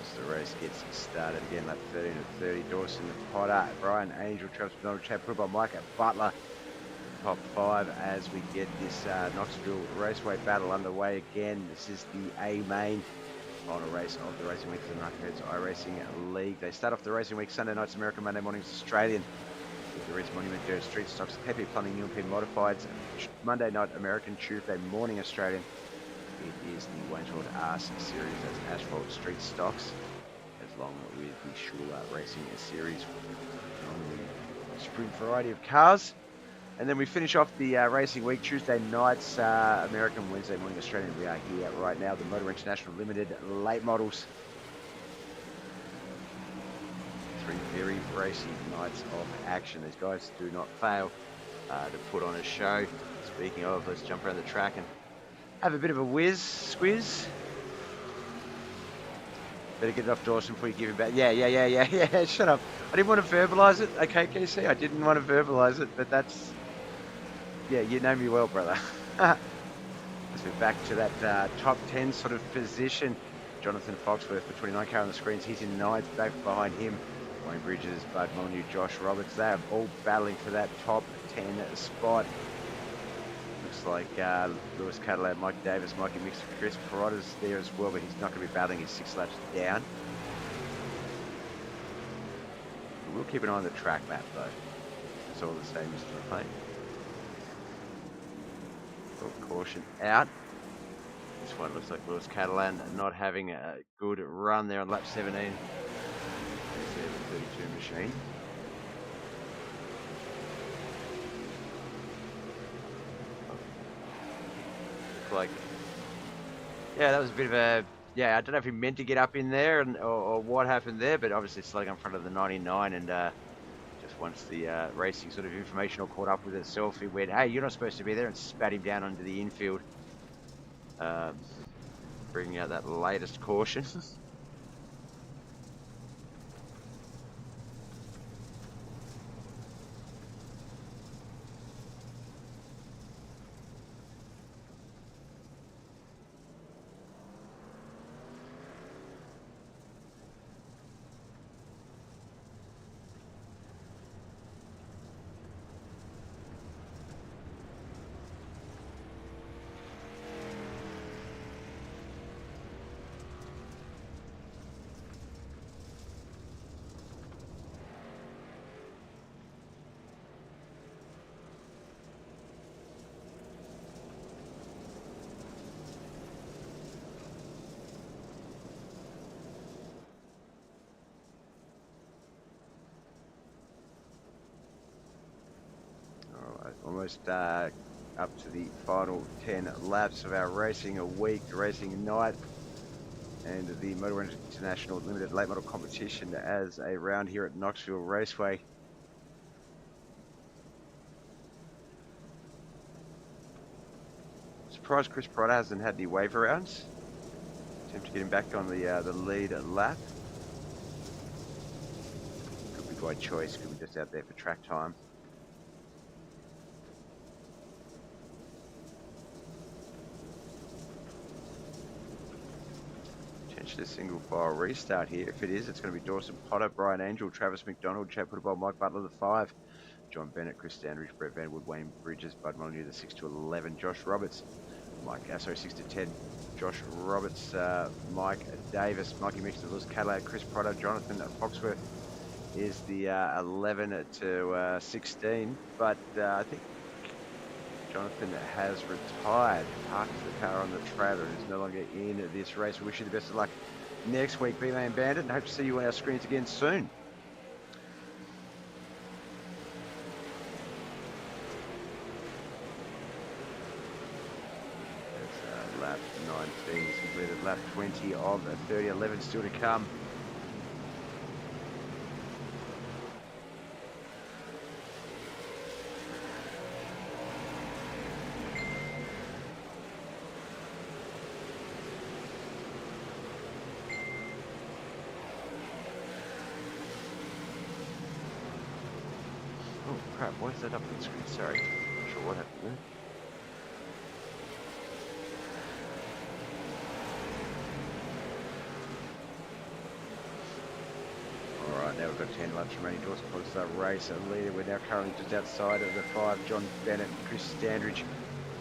As the race gets started again, lap 13 of 30. Dawson Potter, Brian Angel, Travis McDonald, Chad put by Mike Butler. Top 5 as we get this Knoxville Raceway battle underway again. This is the A main final race of the racing week for the Knuckleheadz iRacing League. They start off the racing week Sunday nights American, Monday mornings Australian. With the Reese Monument Dirt Street Stocks, PP Plumbing European Modifieds. Monday night American, Tuesday morning Australian. It is the Waynesworld Arse Series as Asphalt Street Stocks, as long with the Shula Racing Series on the sprint variety of cars. And then we finish off the racing week Tuesday nights American, Wednesday morning Australian. We are here right now, the Motowear International Limited late models. 3 very racy nights of action. These guys do not fail to put on a show. Speaking of, let's jump around the track and have a bit of a squiz. Better get it off Dawson before you give him back. Yeah. Shut up. I didn't want to verbalise it. Okay, KC, I didn't want to verbalise it, but that's... Yeah, you know me well, brother. As we're back to that top 10 sort of position. Jonathan Foxworth for 29 car on the screens. He's in 9th, back behind him. Wayne Bridges, Bud Molyneux, Josh Roberts. They are all battling for that top 10 spot. Looks like Lewis Cadillac, Mike Davis, Mikey Mixer, Chris Perotta's there as well, but he's not going to be battling his 6 laps down. We'll keep an eye on the track map though. It's all the same as the plane. Caution out. This one looks like Lewis Catalan not having a good run there on lap 17. There's the 32 machine. Looks like, yeah, that was a bit of a, yeah, I don't know if he meant to get up in there or what happened there, but obviously it's like in front of the 99 and just once the racing sort of information all caught up with itself, he went, hey, you're not supposed to be there, and spat him down onto the infield, bringing out that latest caution. Almost up to the final 10 laps of our racing a week, racing night, and the Motowear International Limited Late Model Competition as a round here at Knoxville Raceway. Surprised Chris Perotta hasn't had any wave rounds. Attempt to get him back on the lead lap. Could be by choice, could be just out there for track time. A single file restart here. If it is, it's going to be Dawson Potter, Brian Angel, Travis McDonald, Chad Putterball, Mike Butler, the 5, John Bennett, Chris Standridge, Brett Vanwood, Wayne Bridges, Bud Molyneux, the 6 to 11, Josh Roberts, Mike Asso, 6 to 10, Josh Roberts, Mike Davis, Mikey Mixter, Lewis Cadillac, Chris Potter, Jonathan Foxworth is the 11 to 16, but I think Jonathan has retired, parked the car on the trailer, and is no longer in this race. We wish you the best of luck next week, B-Man Bandit, and hope to see you on our screens again soon. That's lap 19 completed, lap 20 of 30, 11 still to come. Oh crap, why is that up on the screen? Sorry, not sure what happened there. Now we've got 10 laps remaining. Dawson Potter's the race leader. We're now currently just outside of the 5. John Bennett and Chris Standridge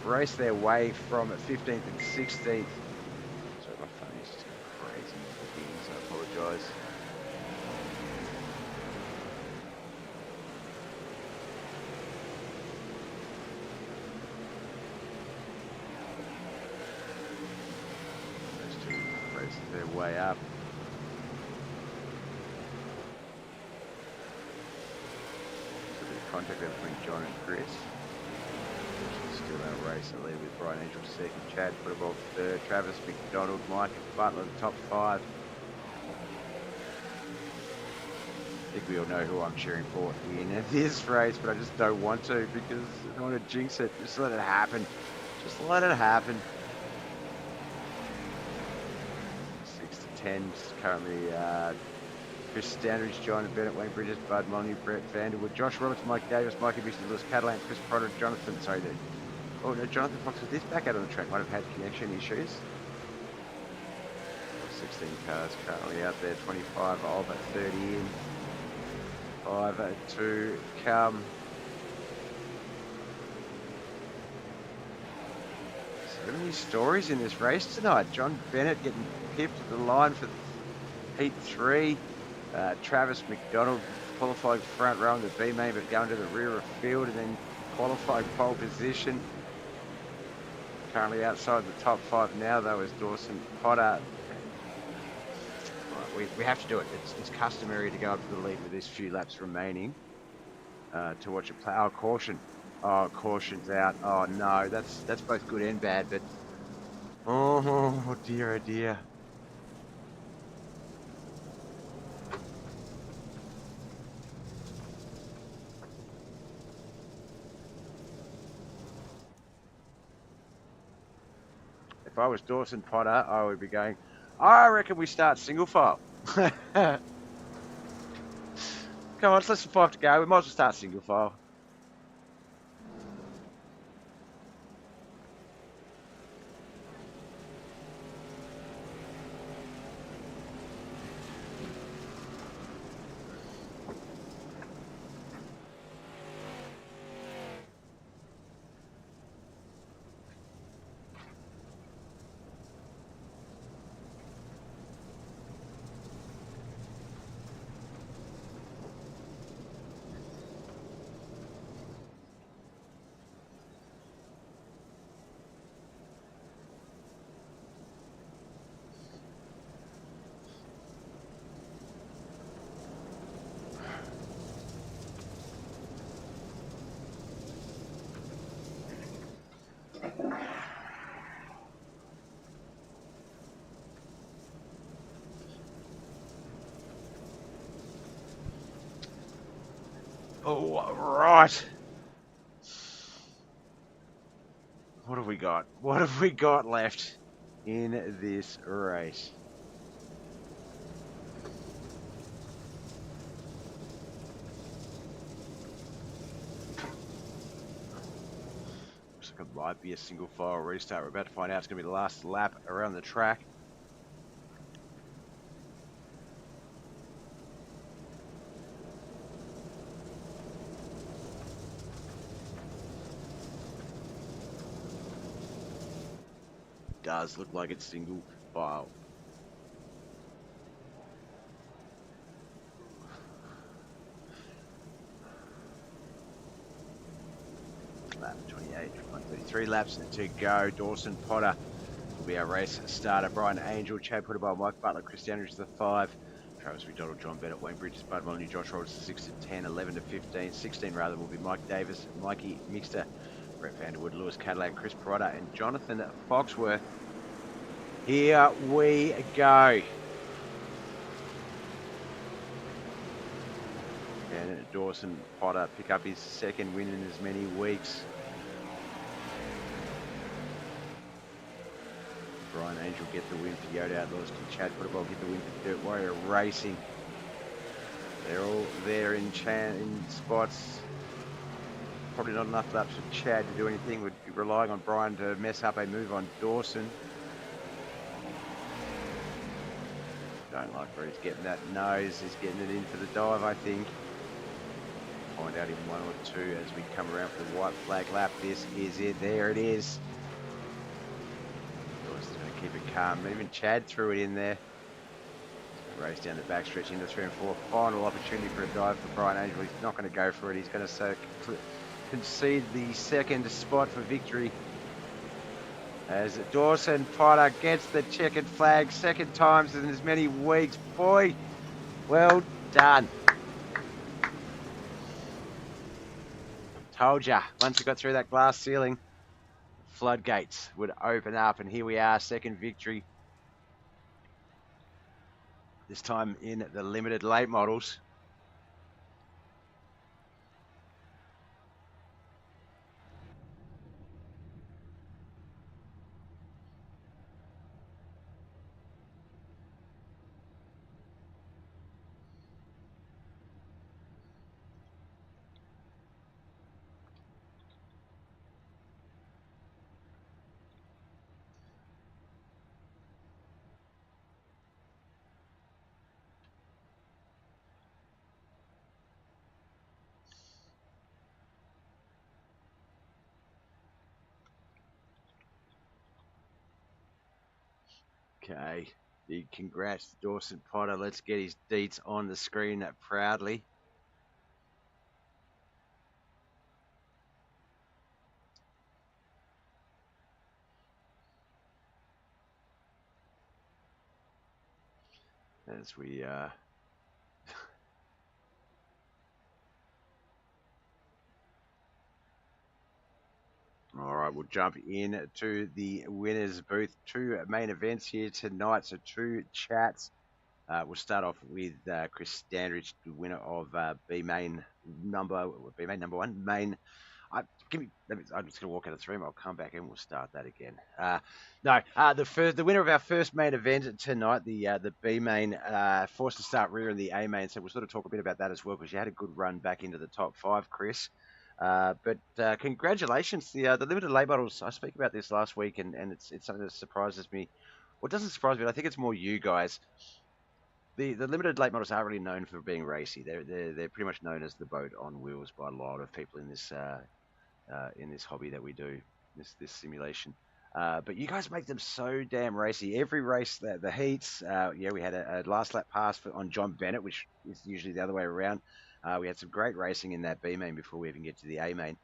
race their way from 15th and 16th. Sorry, my phone is just crazy looking, so I apologise. Those two racing their way up. Contact there between John and Chris. Still our race and lead with Brian Angel second, Chad Football third, Travis McDonald, Mike Butler the top 5. I think we all know who I'm cheering for in this race, but I just don't want to because I don't want to jinx it. Just let it happen. Just let it happen. 6 to 10 currently. Chris Standridge, John Bennett, Wayne Bridges, Bud Molyneux, Brett Vanderwood, Josh Roberts, Mike Davis, Mikey Mixter, Lewis Catalan, Chris Potter, Jonathan, Jonathan Fox was this back out on the track, might have had connection issues. 16 cars currently out there, 25 of 30 in, 5 to come. So many stories in this race tonight. John Bennett getting pipped at the line for Heat 3. Travis McDonald qualifying front row in the B main, but going to the rear of field and then qualifying pole position. Currently outside the top 5 now, though, is Dawson Potter. We have to do it. It's customary to go up to the lead with this few laps remaining to watch it play. Oh, caution. Oh, caution's out. Oh, no. That's both good and bad, but... Oh, dear, oh, dear. If I was Dawson Potter, I would be going, I reckon we start single file. Come on, it's less than 5 to go. We might as well start single file. Oh, right. What have we got? What have we got left in this race? Looks like it might be a single file restart. We're about to find out. It's going to be the last lap around the track. Does look like it's single file. Lap 28, 133 laps to go. Dawson Potter will be our race starter. Brian Angel, Chad Putterby, Mike Butler, Chris Standridge to the 5. Travis McDonald, John Bennett, Wayne Bridges, Bud Molyneux, Josh Roberts to 6 to 10, 11 to 15, 16 rather will be Mike Davis, Mikey Mixter, Brett Vanderwood, Lewis Cadillac, Chris Potter, and Jonathan Foxworth. Here we go. And Dawson Potter pick up his second win in as many weeks. Brian Angel get the win for Yoda Outlaws. Can Chad Putterball get the win for Dirt Warrior Racing? They're all there in spots. Probably not enough laps for Chad to do anything. Would be relying on Brian to mess up a move on Dawson. Don't like where he's getting that nose, he's getting it in for the dive, I think. Find out in 1 or 2 as we come around for the white flag lap. This is it. There it is. Dawson's going to keep it calm. Even Chad threw it in there. Race down the backstretch into 3 and 4. Final opportunity for a dive for Brian Angel. He's not going to go for it. He's going to concede the second spot for victory. As Dawson Potter gets the checkered flag, second times in as many weeks. Boy, well done. Told ya, once we got through that glass ceiling, floodgates would open up, and here we are, second victory. This time in the limited late models. Okay, big congrats to Dawson Potter. Let's get his deets on the screen proudly. As we all right, we'll jump in to the winners booth. 2 main events here tonight, so 2 chats. We'll start off with Chris Standridge, the winner of B main number 1. Main. I'm just going to walk out of the room. I'll come back and we'll start that again. The winner of our first main event tonight, the B main, forced to start rear in the A main. So we'll sort of talk a bit about that as well, because you had a good run back into the top 5, Chris. But congratulations, the limited late models. I spoke about this last week, and it's something that surprises me. Well, it doesn't surprise me, but I think it's more you guys. The limited late models aren't really known for being racy. They're pretty much known as the boat on wheels by a lot of people in this hobby that we do, this simulation. But you guys make them so damn racy. Every race, the heats, we had a last lap pass on John Bennett, which is usually the other way around. We had some great racing in that B main before we even get to the A main.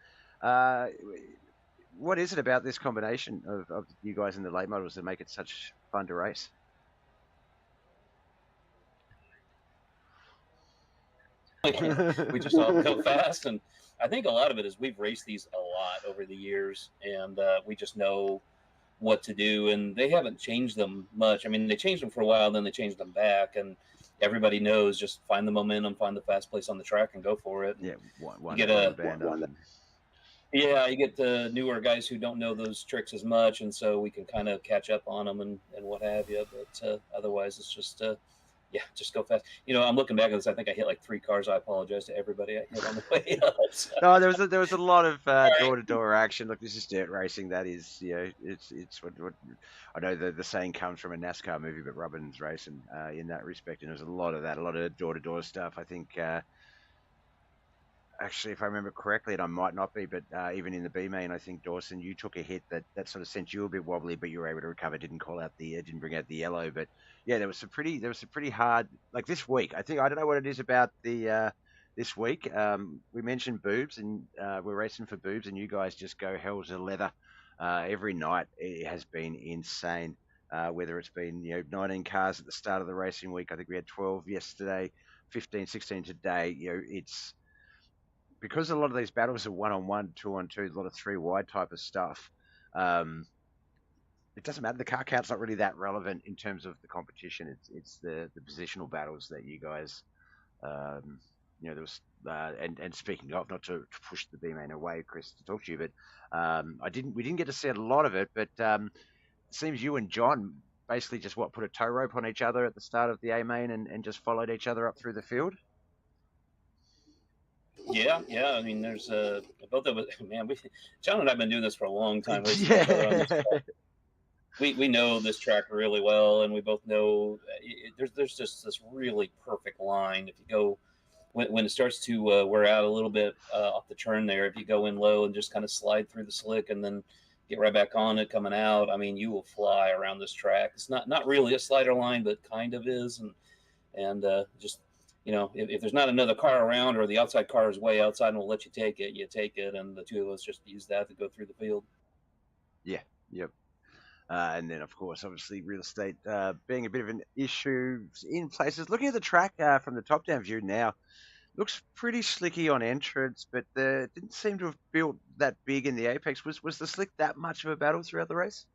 What is it about this combination of you guys in the late models that make it such fun to race? We just all go fast, and I think a lot of it is we've raced these a lot over the years, and we just know what to do, and they haven't changed them much. I mean, they changed them for a while, then they changed them back, and everybody knows just find the momentum, find the fast place on the track, and go for it. Yeah, you get the newer guys who don't know those tricks as much, and so we can kind of catch up on them and what have you. But otherwise, it's just just go fast. I'm looking back at this. I think I hit like 3 cars. I apologize to everybody I hit on the way up. So. No, there was a lot of door-to-door action. Look, this is dirt racing. That is, it's what I know. The saying comes from a NASCAR movie, but Rubbin's racing in that respect. And there's a lot of that, a lot of door-to-door stuff. I think, actually, if I remember correctly, and I might not be, but even in the B main, I think Dawson, you took a hit that sort of sent you a bit wobbly, but you were able to recover. Didn't bring out the yellow, but yeah, there was some pretty hard, like this week. I don't know what it is about the this week. We mentioned boobs, and we're racing for boobs, and you guys just go hell to leather every night. It has been insane. Whether it's been 19 cars at the start of the racing week, I think we had 12 yesterday, 15, 16 today. It's because a lot of these battles are 1-on-1, 2-on-2, a lot of 3 wide type of stuff. It doesn't matter. The car count's not really that relevant in terms of the competition. It's the positional battles that you guys, there was. And speaking of, not to push the B main away, Chris, to talk to you, but we didn't get to see a lot of it. But it seems you and John basically just put a tow rope on each other at the start of the A main and just followed each other up through the field. Yeah. I mean, there's both of us. Man, John and I've been doing this for a long time. we know this track really well, and we both know there's just this really perfect line. If you go when it starts to wear out a little bit off the turn there, if you go in low and just kind of slide through the slick and then get right back on it coming out, I mean, you will fly around this track. It's not really a slider line, but kind of is, and just if there's not another car around or the outside car is way outside and will let you take it, you take it, and the two of us just use that to go through the field. Yeah. Yep. And then, of course, obviously, real estate being a bit of an issue in places. Looking at the track from the top-down view now, looks pretty slicky on entrance, but didn't seem to have built that big in the apex. Was the slick that much of a battle throughout the race?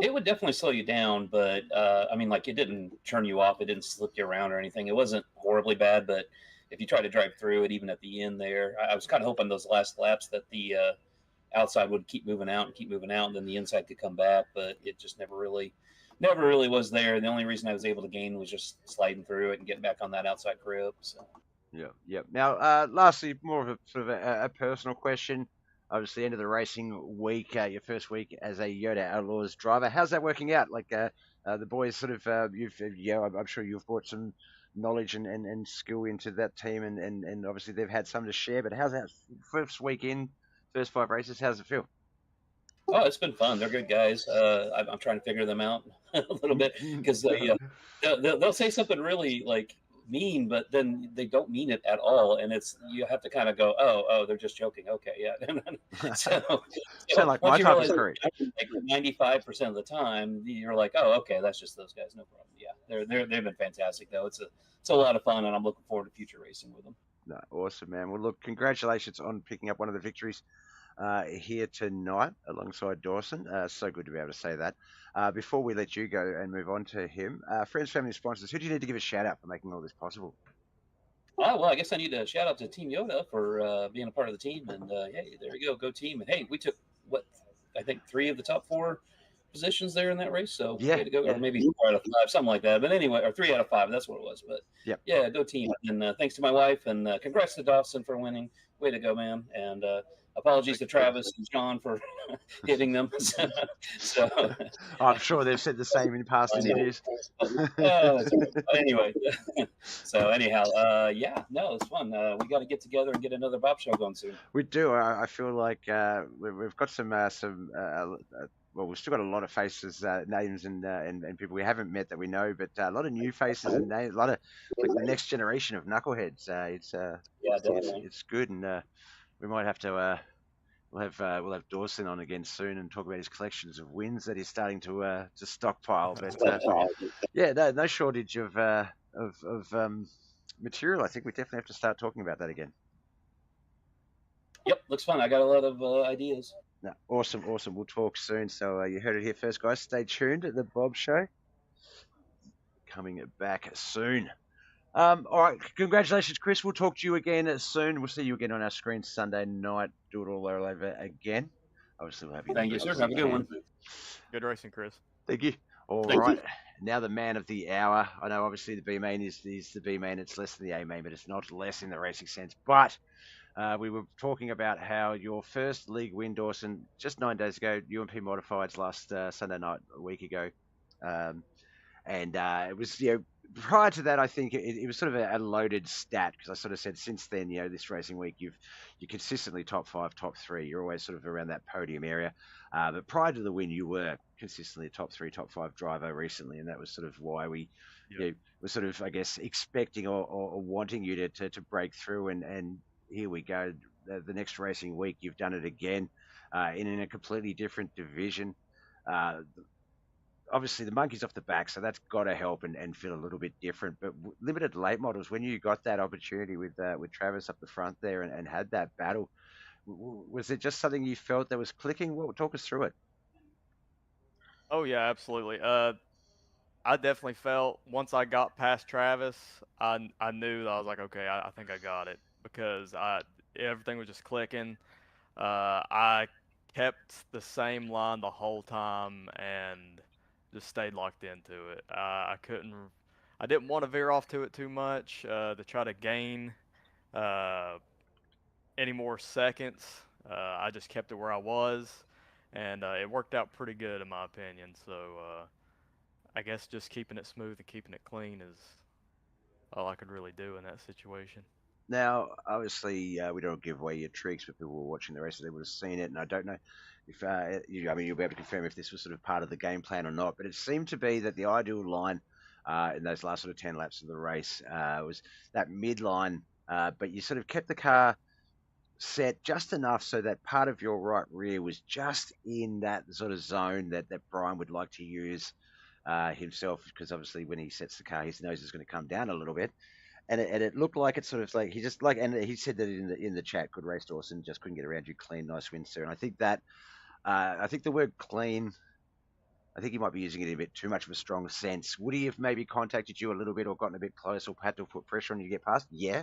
It would definitely slow you down, but I mean, like, it didn't turn you off. It didn't slip you around or anything. It wasn't horribly bad, but if you try to drive through it, even at the end there, I was kind of hoping those last laps that the outside would keep moving out and keep moving out, and then the inside could come back. But it just never really was there. The only reason I was able to gain was just sliding through it and getting back on that outside grip. So. Yeah. Now, lastly, more of a sort of a personal question. Obviously, end of the racing week, your first week as a Yoda Outlaws driver. How's that working out? Like the boys, sort of, I'm sure you've brought some knowledge and skill into that team, and obviously they've had some to share. But how's that first week in, first 5 races? How's it feel? Oh, it's been fun. They're good guys. I'm trying to figure them out a little bit because they'll say something really like mean, but then they don't mean it at all, and you have to kind of go, oh, they're just joking. Okay, yeah. so Sound like my type of crew. Like 95% of the time, you're like, oh, okay, that's just those guys, no problem. Yeah, they've been fantastic though. It's a lot of fun, and I'm looking forward to future racing with them. No, awesome, man. Well, look, congratulations on picking up one of the victories here tonight alongside Dawson. So good to be able to say that. Before we let you go and move on to him, friends, family, sponsors, who do you need to give a shout out for making all this possible? Oh, well, I guess I need to shout out to Team Yoda for being a part of the team. And hey, there you go team. And hey, we took I think 3 of the top 4 positions there in that race. So way to go, or maybe 4 out of 5, something like that. But anyway, or 3 out of 5, that's what it was. But yeah, go team. And thanks to my wife, and congrats to Dawson for winning. Way to go, man. And apologies to Travis and John for hitting them. so I'm sure they've said the same in past interviews. Anyway, so anyhow, no, it's fun. We got to get together and get another Bob show going soon. We do. I feel like we've got some well, we've still got a lot of faces, names, and people we haven't met that we know, but a lot of new faces and names, a lot of like the next generation of Knuckleheadz. It's good, and we might have to. We'll have Dawson on again soon and talk about his collections of wins that he's starting to stockpile. But no shortage of material. I think we definitely have to start talking about that again. Yep, looks fun. I got a lot of ideas. No, awesome. We'll talk soon. So you heard it here first, guys. Stay tuned at the Bob Show. Coming back soon. All right, congratulations, Chris. We'll talk to you again soon. We'll see you again on our screen Sunday night. Do it all over again. Obviously, we'll have you. Thank you, sir. Have a good one. Good racing, Chris. Thank you. All right. Now the man of the hour. I know, obviously, the B main is the B main. It's less than the A main, but it's not less in the racing sense. But we were talking about how your first league win, Dawson, just 9 days ago, UMP Modifieds last Sunday night, a week ago. And it was, prior to that, I think it was sort of a loaded stat, because I sort of said since then, this racing week, you're consistently top 5, top 3. You're always sort of around that podium area. But prior to the win, you were consistently a top 3, top 5 driver recently, and that was sort of why we were sort of, I guess, expecting or wanting you to break through. And here we go. The next racing week, you've done it again in a completely different division. Obviously, the monkey's off the back, so that's got to help and feel a little bit different. But limited late models, when you got that opportunity with Travis up the front there and had that battle, was it just something you felt that was clicking? Well, talk us through it. Oh yeah, absolutely. I definitely felt once I got past Travis, I knew that I was like, okay, I think I got it, because everything was just clicking. I kept the same line the whole time and just stayed locked into it. I didn't want to veer off to it too much to try to gain any more seconds. I just kept it where I was, and it worked out pretty good in my opinion. So I guess just keeping it smooth and keeping it clean is all I could really do in that situation. Now, obviously, we don't give away your tricks, but people who were watching the race, they would have seen it. And I don't know if, I mean, you'll be able to confirm if this was sort of part of the game plan or not. But it seemed to be that the ideal line in those last sort of 10 laps of the race was that midline, but you sort of kept the car set just enough so that part of your right rear was just in that sort of zone that Brian would like to use himself, because obviously when he sets the car, his nose is going to come down a little bit, and it looked like it's sort of like he just like, and he said that in the chat, good race Dawson, just couldn't get around you clean, nice win sir. And I think that I think the word clean, I think he might be using it in a bit too much of a strong sense. Would he have maybe contacted you a little bit or gotten a bit close or had to put pressure on you to get past? Yeah,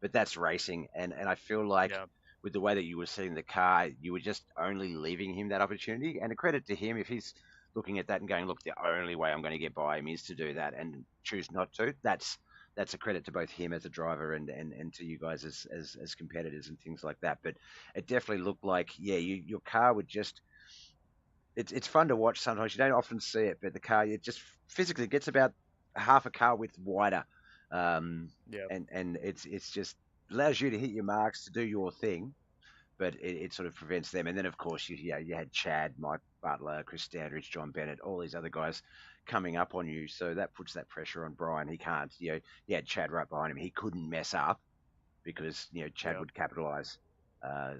but that's racing, and I feel like Yeah, with the way that you were setting the car, you were just only leaving him that opportunity. And a credit to him if he's looking at that and going, look, the only way I'm going to get by him is to do that, and choose not to. That's a credit to both him as a driver and to you guys as competitors and things like that. But it definitely looked like, yeah, your car would just, it's fun to watch sometimes. You don't often see it, but the car, it just physically gets about half a car width wider. Um, yeah, and it's just allows you to hit your marks to do your thing, but it sort of prevents them. And then, of course, you had Chad, Mike Butler, Chris Standridge, John Bennett, all these other guys coming up on you. So that puts that pressure on Brian. He can't, you had Chad right behind him. He couldn't mess up because, Chad yeah. would capitalize.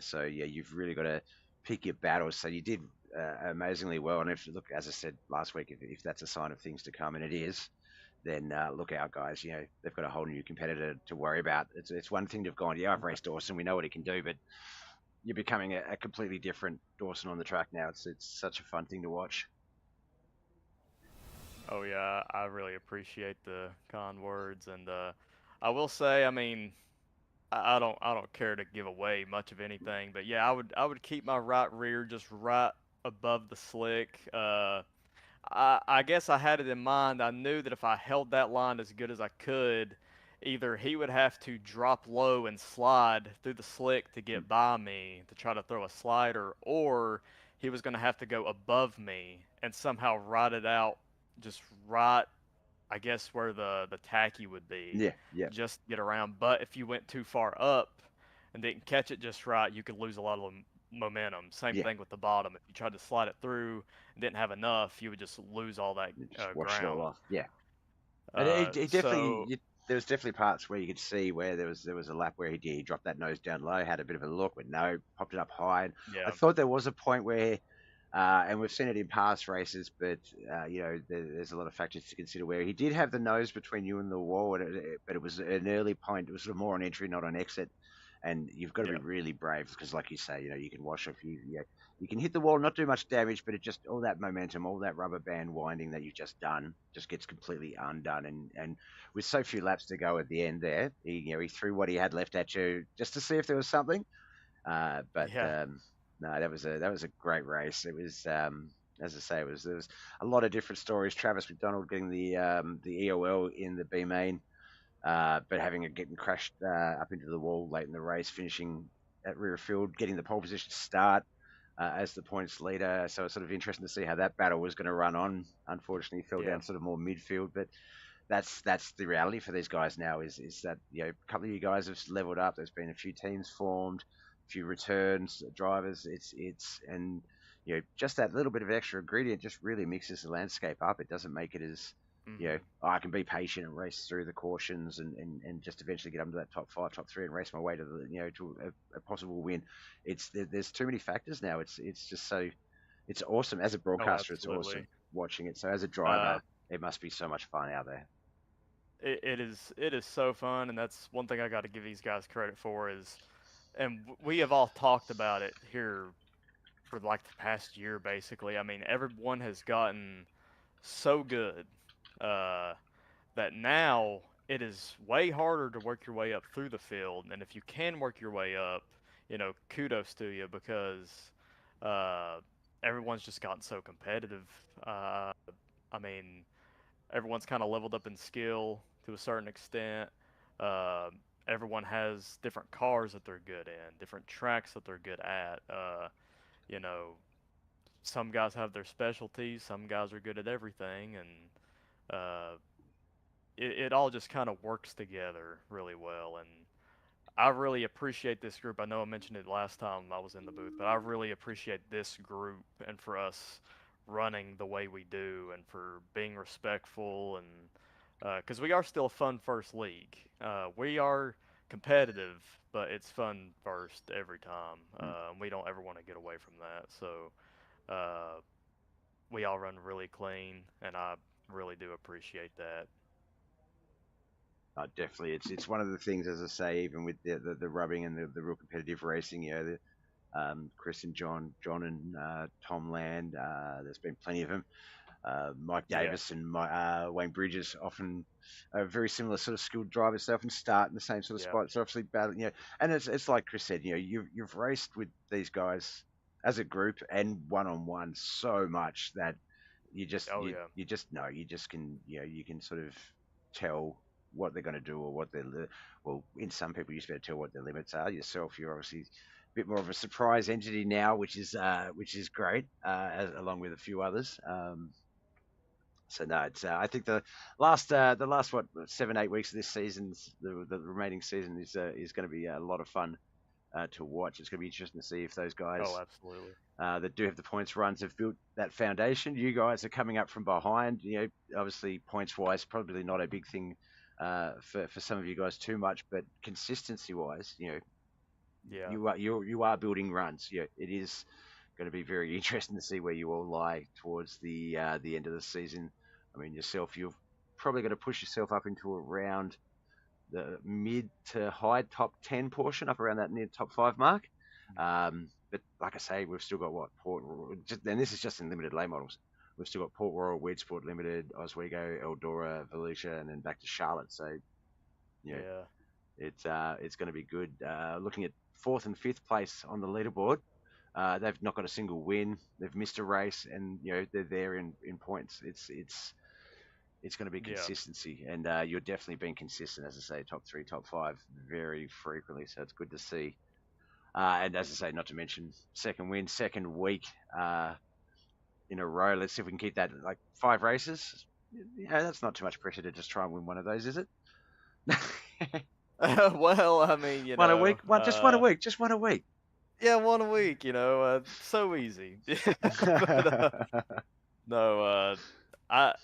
So, yeah, you've really got to pick your battles. So you did amazingly well. And if look, as I said last week, if that's a sign of things to come, and it is, then look out, guys. They've got a whole new competitor to worry about. It's one thing to have gone, yeah, I've raced Dawson, we know what he can do, but you're becoming a completely different Dawson on the track now. It's such a fun thing to watch. Oh yeah, I really appreciate the kind words, and I will say, I mean, I don't care to give away much of anything, but yeah, I would keep my right rear just right above the slick. I guess I had it in mind. I knew that if I held that line as good as I could, either he would have to drop low and slide through the slick to get by me to try to throw a slider, or he was going to have to go above me and somehow ride it out just right, I guess, where the tacky would be, Yeah, yeah, just to get around. But if you went too far up and didn't catch it just right, you could lose a lot of momentum. Same yeah. thing with the bottom. If you tried to slide it through and didn't have enough, you would just lose all that You just washed it all ground. off. Yeah, and Uh, it definitely. so There was definitely parts where you could see where there was a lap where he dropped that nose down low, had a bit of a look, but no, popped it up high. And I yeah, thought there was a point where, and we've seen it in past races, but there's a lot of factors to consider where he did have the nose between you and the wall, but it was an early point. It was sort of more on entry, not on exit. And you've got to be yeah, really brave because, like you say, you can wash off you can hit the wall, not do much damage, but it just all that momentum, all that rubber band winding that you've just done, just gets completely undone. And with so few laps to go at the end there, he threw what he had left at you just to see if there was something. But yeah, no, that was a great race. It was, as I say, there was a lot of different stories. Travis McDonald getting the EOL in the B main, but having it getting crashed up into the wall late in the race, finishing at rear field, getting the pole position start as the points leader. So it's sort of interesting to see how that battle was going to run on. Unfortunately, fell yeah. down sort of more midfield, but that's the reality for these guys now. Is that a couple of you guys have leveled up. There's been a few teams formed, a few returns, drivers. It's and just that little bit of extra ingredient just really mixes the landscape up. It doesn't make it as Hmm. I can be patient and race through the cautions and just eventually get up to that top five, top three, and race my way to the to a possible win. There's too many factors now. It's just so it's awesome as a Oh, broadcaster. It's awesome absolutely. watching it. So as a Uh, driver, it must be so much fun out there. it is so fun, and that's one thing I got to give these guys credit for is, and we have all talked about it here for like the past year, basically. I mean, everyone has gotten so good uh, that now it is way harder to work your way up through the field. And if you can work your way up, kudos to you because uh, everyone's just gotten so competitive. Uh, I mean, everyone's kind of leveled up in skill to a certain extent. Uh, Everyone has different cars that they're good in, different tracks that they're good at. You know, some guys have their specialties, some guys are good at everything, and uh, it all just kind of works together really well. And I really appreciate this group. I know I mentioned it last time I was in the booth, but I really appreciate this group and for us running the way we do and for being respectful and because we are still a fun first league. We are competitive, but it's fun first every time. We don't ever want to get away from that. So uh, we all run really clean, and I really do appreciate that. Definitely, it's one of the things, as I say, even with the rubbing and the real competitive racing. Chris and John and Tom Land. There's been plenty of them. Mike Yeah. Davis and Wayne Bridges, often very similar sort of skilled drivers. They often start in the same sort of Yeah. spot. So obviously battling, and it's like Chris said, you've raced with these guys as a group and one on one so much that you just Oh you, yeah. you just know you just can you can sort of tell what they're going to do or what well, in some people you just better tell what their limits are. Yourself, you're obviously a bit more of a surprise entity now, which is great, along with a few others. So no, it's I think the last what 7-8 weeks of this season, the remaining season is going to be a lot of fun to watch. It's going to be interesting to see if those guys Oh, absolutely. that do have the points runs have built that foundation. You guys are coming up from behind. Obviously points wise, probably not a big thing for some of you guys too much, but consistency wise, Yeah. you are building runs. It is going to be very interesting to see where you all lie towards the end of the season. I mean, yourself, you're probably going to push yourself up into around the mid to high top 10 portion, up around that near top 5 mark. But like I say, we've still got and this is just in limited late models. We've still got Port Royal, Weed Sport Limited, Oswego, Eldora, Volusia, and then back to Charlotte. So, you know, Yeah. it's going to be good. Looking at 4th and 5th place on the leaderboard, they've not got a single win. They've missed a race, and they're there in points. It's going to be Yeah. consistency, and you're definitely being consistent, as I say, top 3, top 5 very frequently. So it's good to see. And as I say, not to mention second win, second week in a row. Let's see if we can keep that like 5 races. That's not too much pressure to just try and win one of those, is it? Well, I mean, One a week, just one a week, just one a week. Yeah, one a week. So easy. But, no, I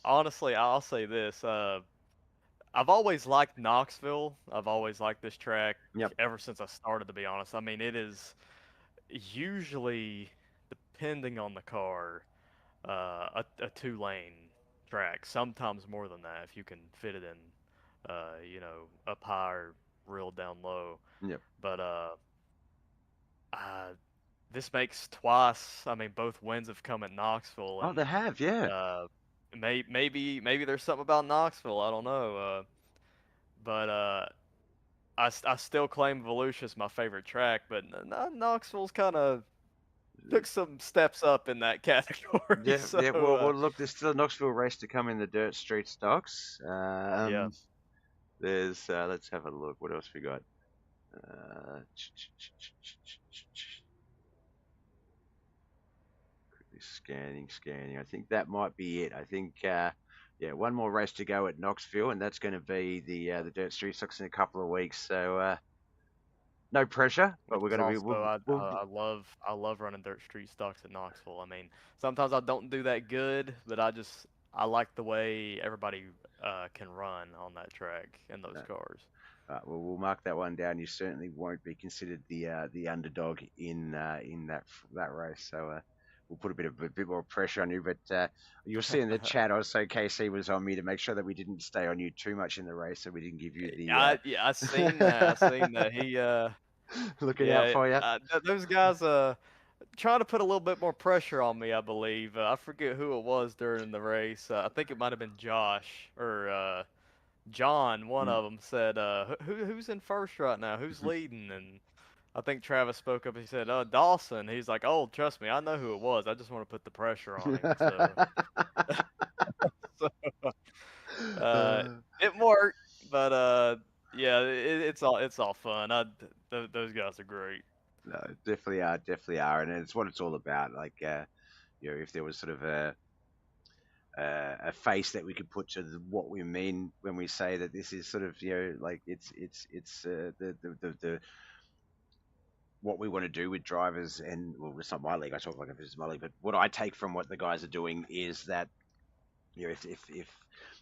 honestly, I'll say this. I've always liked Knoxville. I've always liked this track Yep. ever since I started, to be honest. I mean, it is usually, depending on the car, a 2-lane track. Sometimes more than that if you can fit it in, up high or real down low. Yep. But this makes twice. I mean, both wins have come at Knoxville. Oh, And, they have, yeah. maybe there's something about Knoxville. I don't know. But I still claim Volusia's my favorite track. But Knoxville's kind of took some steps up in that category. Yeah, So, yeah. Well, look, there's still a Knoxville race to come in the dirt street stocks. yeah. There's let's have a look. What else we got? Quickly scanning. I think that might be it. I think one more race to go at Knoxville, and that's going to be the dirt street stocks in a couple of weeks. So no pressure, but we're Which is going to be. also, I love running dirt street stocks at Knoxville. I mean, sometimes I don't do that good, but I like the way everybody can run on that track in those cars. Well, we'll mark that one down. You certainly won't be considered the underdog in that race. So we'll put a bit more pressure on you. But you'll see in the chat also, KC was on me to make sure that we didn't stay on you too much in the race, so we didn't give you the. I seen that. I seen that. He looking out for you. Those guys trying to put a little bit more pressure on me, I believe. I forget who it was during the race. I think it might have been Josh or John. One of them said, "Who's in first right now? Who's leading?" And I think Travis spoke up. He said, Dawson." He's like, "Oh, trust me, I know who it was. I just want to put the pressure on him." So, it worked, but yeah, it's all fun. Those guys are great. No, definitely are, and it's what it's all about. Like if there was sort of a face that we could put to what we mean when we say that this is sort of like it's the what we want to do with drivers. And well, it's not my league, I talk like if it's my league, but what I take from what the guys are doing is that if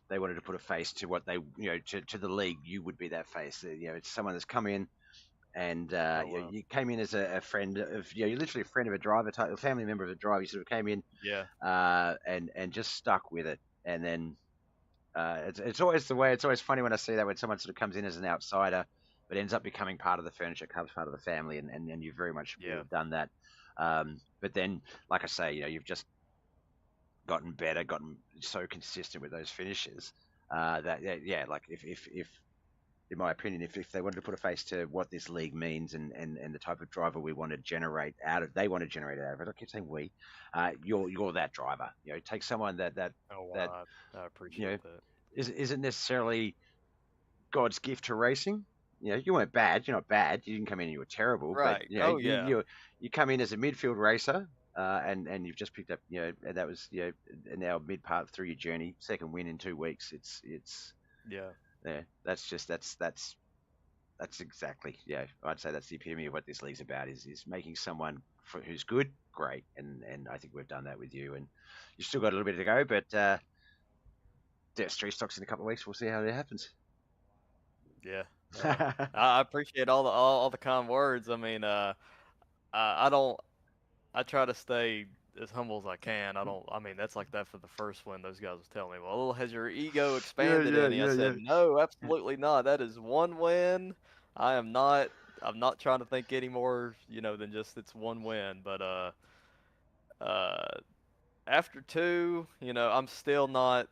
they wanted to put a face to what they to the league, you would be that face. It's someone that's come in and wow. you came in as a friend of you're literally a friend of a driver, a family member of a driver. You sort of came in Yeah. and just stuck with it. And then it's always the way. It's always funny when I see that, when someone sort of comes in as an outsider but ends up becoming part of the furniture club, part of the family, and you very much Yeah. have done that. But then, like I say, you've just gotten better, gotten so consistent with those finishes that like if in my opinion, if they wanted to put a face to what this league means and the type of driver we want to generate out of, they want to generate out of it. I keep saying we, you're that driver. Take someone that Oh that wow, I appreciate that. isn't necessarily God's gift to racing. You weren't bad. You're not bad. You didn't come in and you were terrible. Right. But Oh yeah. you come in as a midfield racer, and you've just picked up. And that was now mid part through your journey, second win in 2 weeks. It's Yeah. That's exactly, I'd say that's the epitome of what this league's about, is making someone who's good, great. And I think we've done that with you, and you've still got a little bit to go, but Street Stocks in a couple of weeks, we'll see how it happens. Yeah. I appreciate all the kind words. I mean, I don't. I try to stay as humble as I can. I mean, that's like that for the first one. Those guys was telling me, "Well, has your ego expanded any?" I said, "No, absolutely not. That is one win. I'm not trying to think any more, than just it's one win. But after two, I'm still not.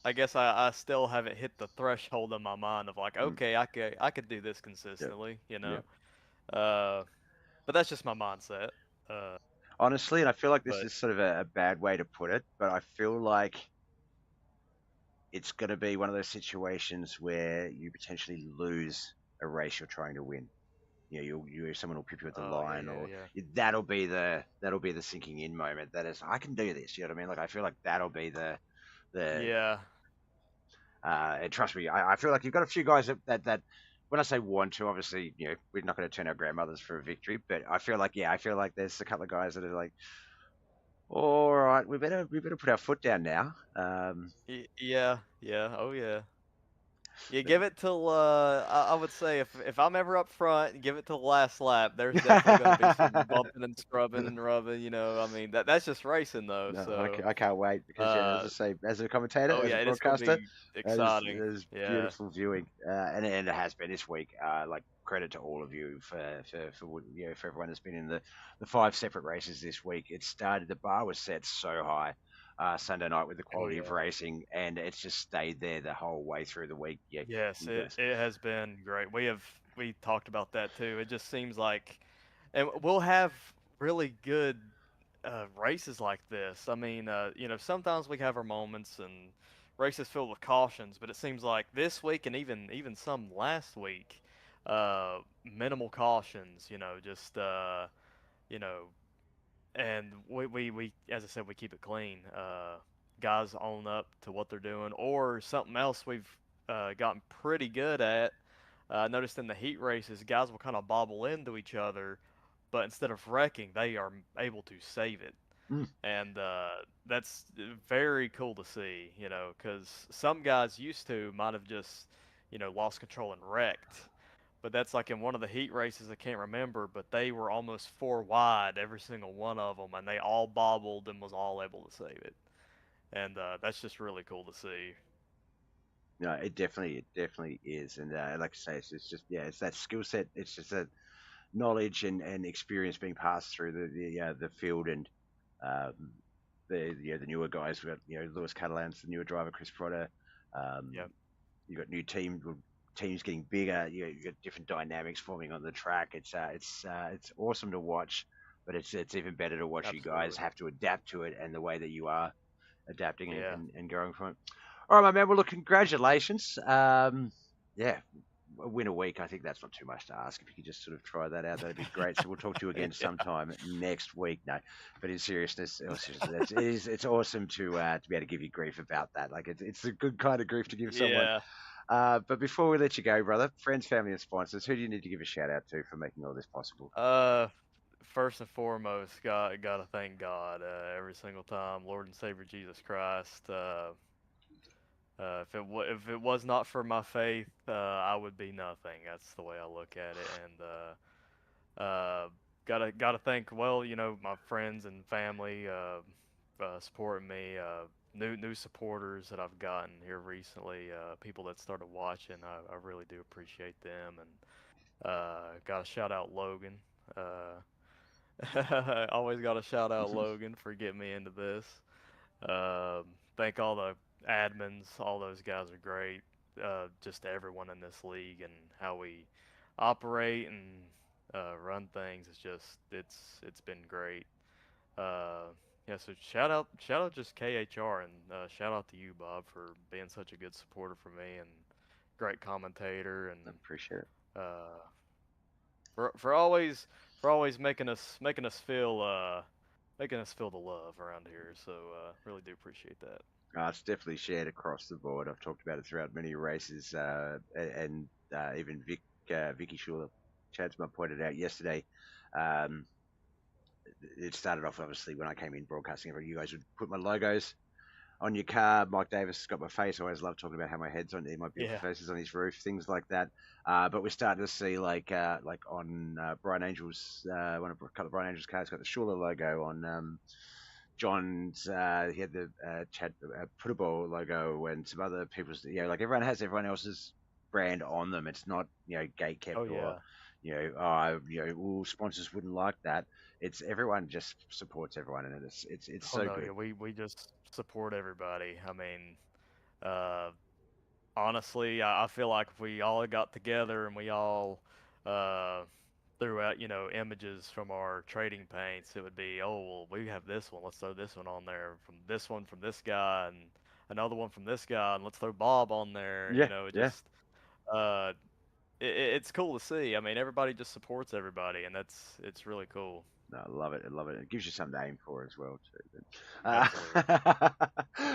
I guess I still haven't hit the threshold in my mind of like, okay, I could do this consistently, But that's just my mindset. Honestly, and I feel like this But is sort of a bad way to put it, but I feel like it's going to be one of those situations where you potentially lose a race you're trying to win. Someone will pip you at the line, or that'll be the sinking in moment. That is, I can do this. You know what I mean? Like, I feel like that'll be the yeah. And trust me, I feel like you've got a few guys that when I say want to, obviously, we're not going to turn our grandmothers for a victory, but I feel like there's a couple of guys that are like, all right, we better put our foot down now. Yeah. Oh yeah. You give it till I would say if I'm ever up front, give it till the last lap. There's definitely going to be some bumping and scrubbing and rubbing. I mean that's just racing though. No, So I can't wait, because as I say, as a commentator, oh as yeah, a it is going to broadcaster, be exciting. it is Yeah. beautiful viewing, and it has been this week. Like, credit to all of you for everyone that's been in the 5 separate races this week. The bar was set so high Sunday night with the quality of racing, and it's just stayed there the whole way through the week. Yes, it has been great. We talked about that too. It just seems like, and we'll have really good races like this. I mean, sometimes we have our moments and races filled with cautions, but it seems like this week and even some last week, minimal cautions. Just and we as I said, we keep it clean. Guys own up to what they're doing, or something else we've gotten pretty good at. I noticed in the heat races, guys will kind of bobble into each other, but instead of wrecking, they are able to save it. And that's very cool to see, because some guys might have just, lost control and wrecked. But that's like in one of the heat races, I can't remember, but they were almost 4 wide, every single one of them, and they all bobbled and was all able to save it. And that's just really cool to see. No, it definitely is, and like I say, it's just it's that skill set. It's just that knowledge and experience being passed through the field, and the newer guys. We've got Lewis Catalan's the newer driver, Chris Trotter. You've got new teams getting bigger. You got different dynamics forming on the track. It's awesome to watch, but it's even better to watch you guys have to adapt to it, and the way that you are adapting and going from it. All right, my man. Well, look, congratulations. a win a week, I think that's not too much to ask. If you could just sort of try that out, that'd be great. So we'll talk to you again Yeah. sometime next week. No, but in seriousness, it's awesome to be able to give you grief about that. Like it's a good kind of grief to give someone. Yeah. But before we let you go, brother, friends, family, and sponsors, who do you need to give a shout out to for making all this possible? First and foremost, gotta thank God every single time, Lord and Savior Jesus Christ. If it was not for my faith, I would be nothing. That's the way I look at it, and gotta thank, well, my friends and family supporting me. New supporters that I've gotten here recently. People that started watching. I really do appreciate them, and gotta shout out Logan. Always gotta shout out Logan for getting me into this. Um, Thank all the admins. All those guys are great. Just everyone in this league and how we operate and run things. It's been great. Uh, yeah, so shout out just KHR, and shout out to you, Bob, for being such a good supporter for me and great commentator, and I appreciate it. uh, for always making us feel the love around here. So really do appreciate that. It's definitely shared across the board. I've talked about it throughout many races, and even Vicky Schuler, Chadsma pointed out yesterday. Um, it started off obviously when I came in broadcasting. You guys would put my logos on your car. Mike Davis has got my face. I always love talking about how my head's on my beautiful Yeah. face is on his roof, things like that. But we're starting to see like on Brian Angel's one of a couple of Brian Angel's cars got the Schuler logo on. John's, he had the Chad Puttable logo, and some other people's. Like everyone has everyone else's brand on them. It's not gate kept Oh or yeah. all sponsors wouldn't like that. It's everyone just supports everyone, and it's Oh so no, good. yeah, we just support everybody. I mean, uh, honestly, I feel like if we all got together and we all uh, threw out, images from our trading paints, it would be, oh, well, we have this one. Let's throw this one on there. From this guy, and another one from this guy, and let's throw Bob on there. Yeah, It yeah. just uh, it's cool to see. I mean, everybody just supports everybody, and it's really cool. No, I love it. I love it. It gives you something to aim for as well, too. Absolutely.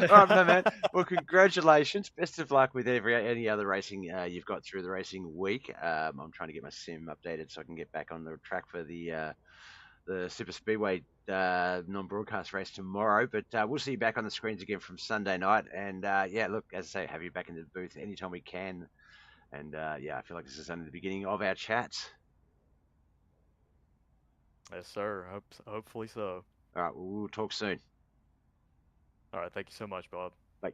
All right, my man. Well, congratulations. Best of luck with any other racing you've got through the racing week. I'm trying to get my sim updated so I can get back on the track for the Super Speedway non-broadcast race tomorrow. But we'll see you back on the screens again from Sunday night. And yeah, look, as I say, have you back in the booth anytime we can. And yeah, I feel like this is only the beginning of our chats. Yes, sir. Hopefully so. All right, we'll talk soon. All right. Thank you so much, Bob. Bye.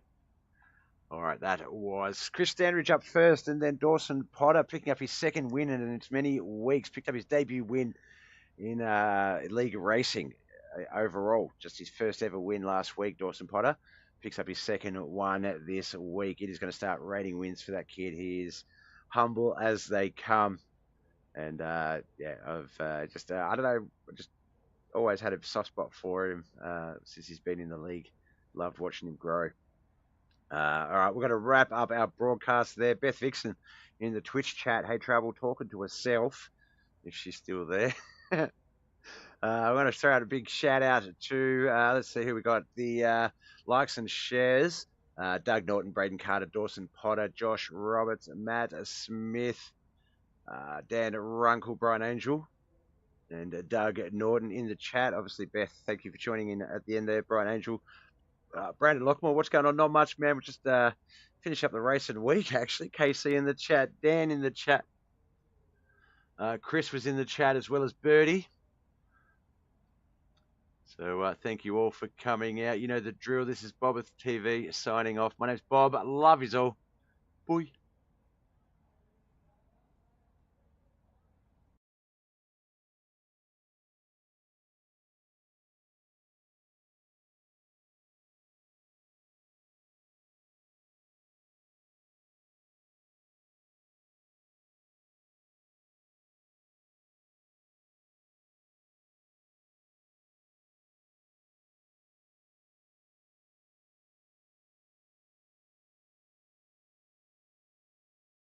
All right, that was Chris Standridge up first, and then Dawson Potter picking up his second win in its many weeks. Picked up his debut win in League Racing overall. Just his first ever win last week. Dawson Potter picks up his second one this week. It is going to start rating wins for that kid. He is humble as they come. And yeah, I've just I don't know, just always had a soft spot for him since he's been in the league. Loved watching him grow. All right, we're going to wrap up our broadcast there. Beth Vixen in the Twitch chat. Hey, Travel, talking to herself, if she's still there. I'm going to throw out a big shout out to, let's see who we got. The likes and shares. Doug Norton, Braden Carter, Dawson Potter, Josh Roberts, Matt Smith, Dan Runkle, Brian Angel, and Doug Norton in the chat. Obviously, Beth, thank you for joining in at the end there. Brian Angel, Brandon Lockmore, what's going on? Not much, man. We'll just finish up the race in a week, actually. KC in the chat, Dan in the chat. Chris was in the chat as well as Birdie. So thank you all for coming out. You know the drill. This is BobbethTV signing off. My name's Bob. I love yous all. Bye.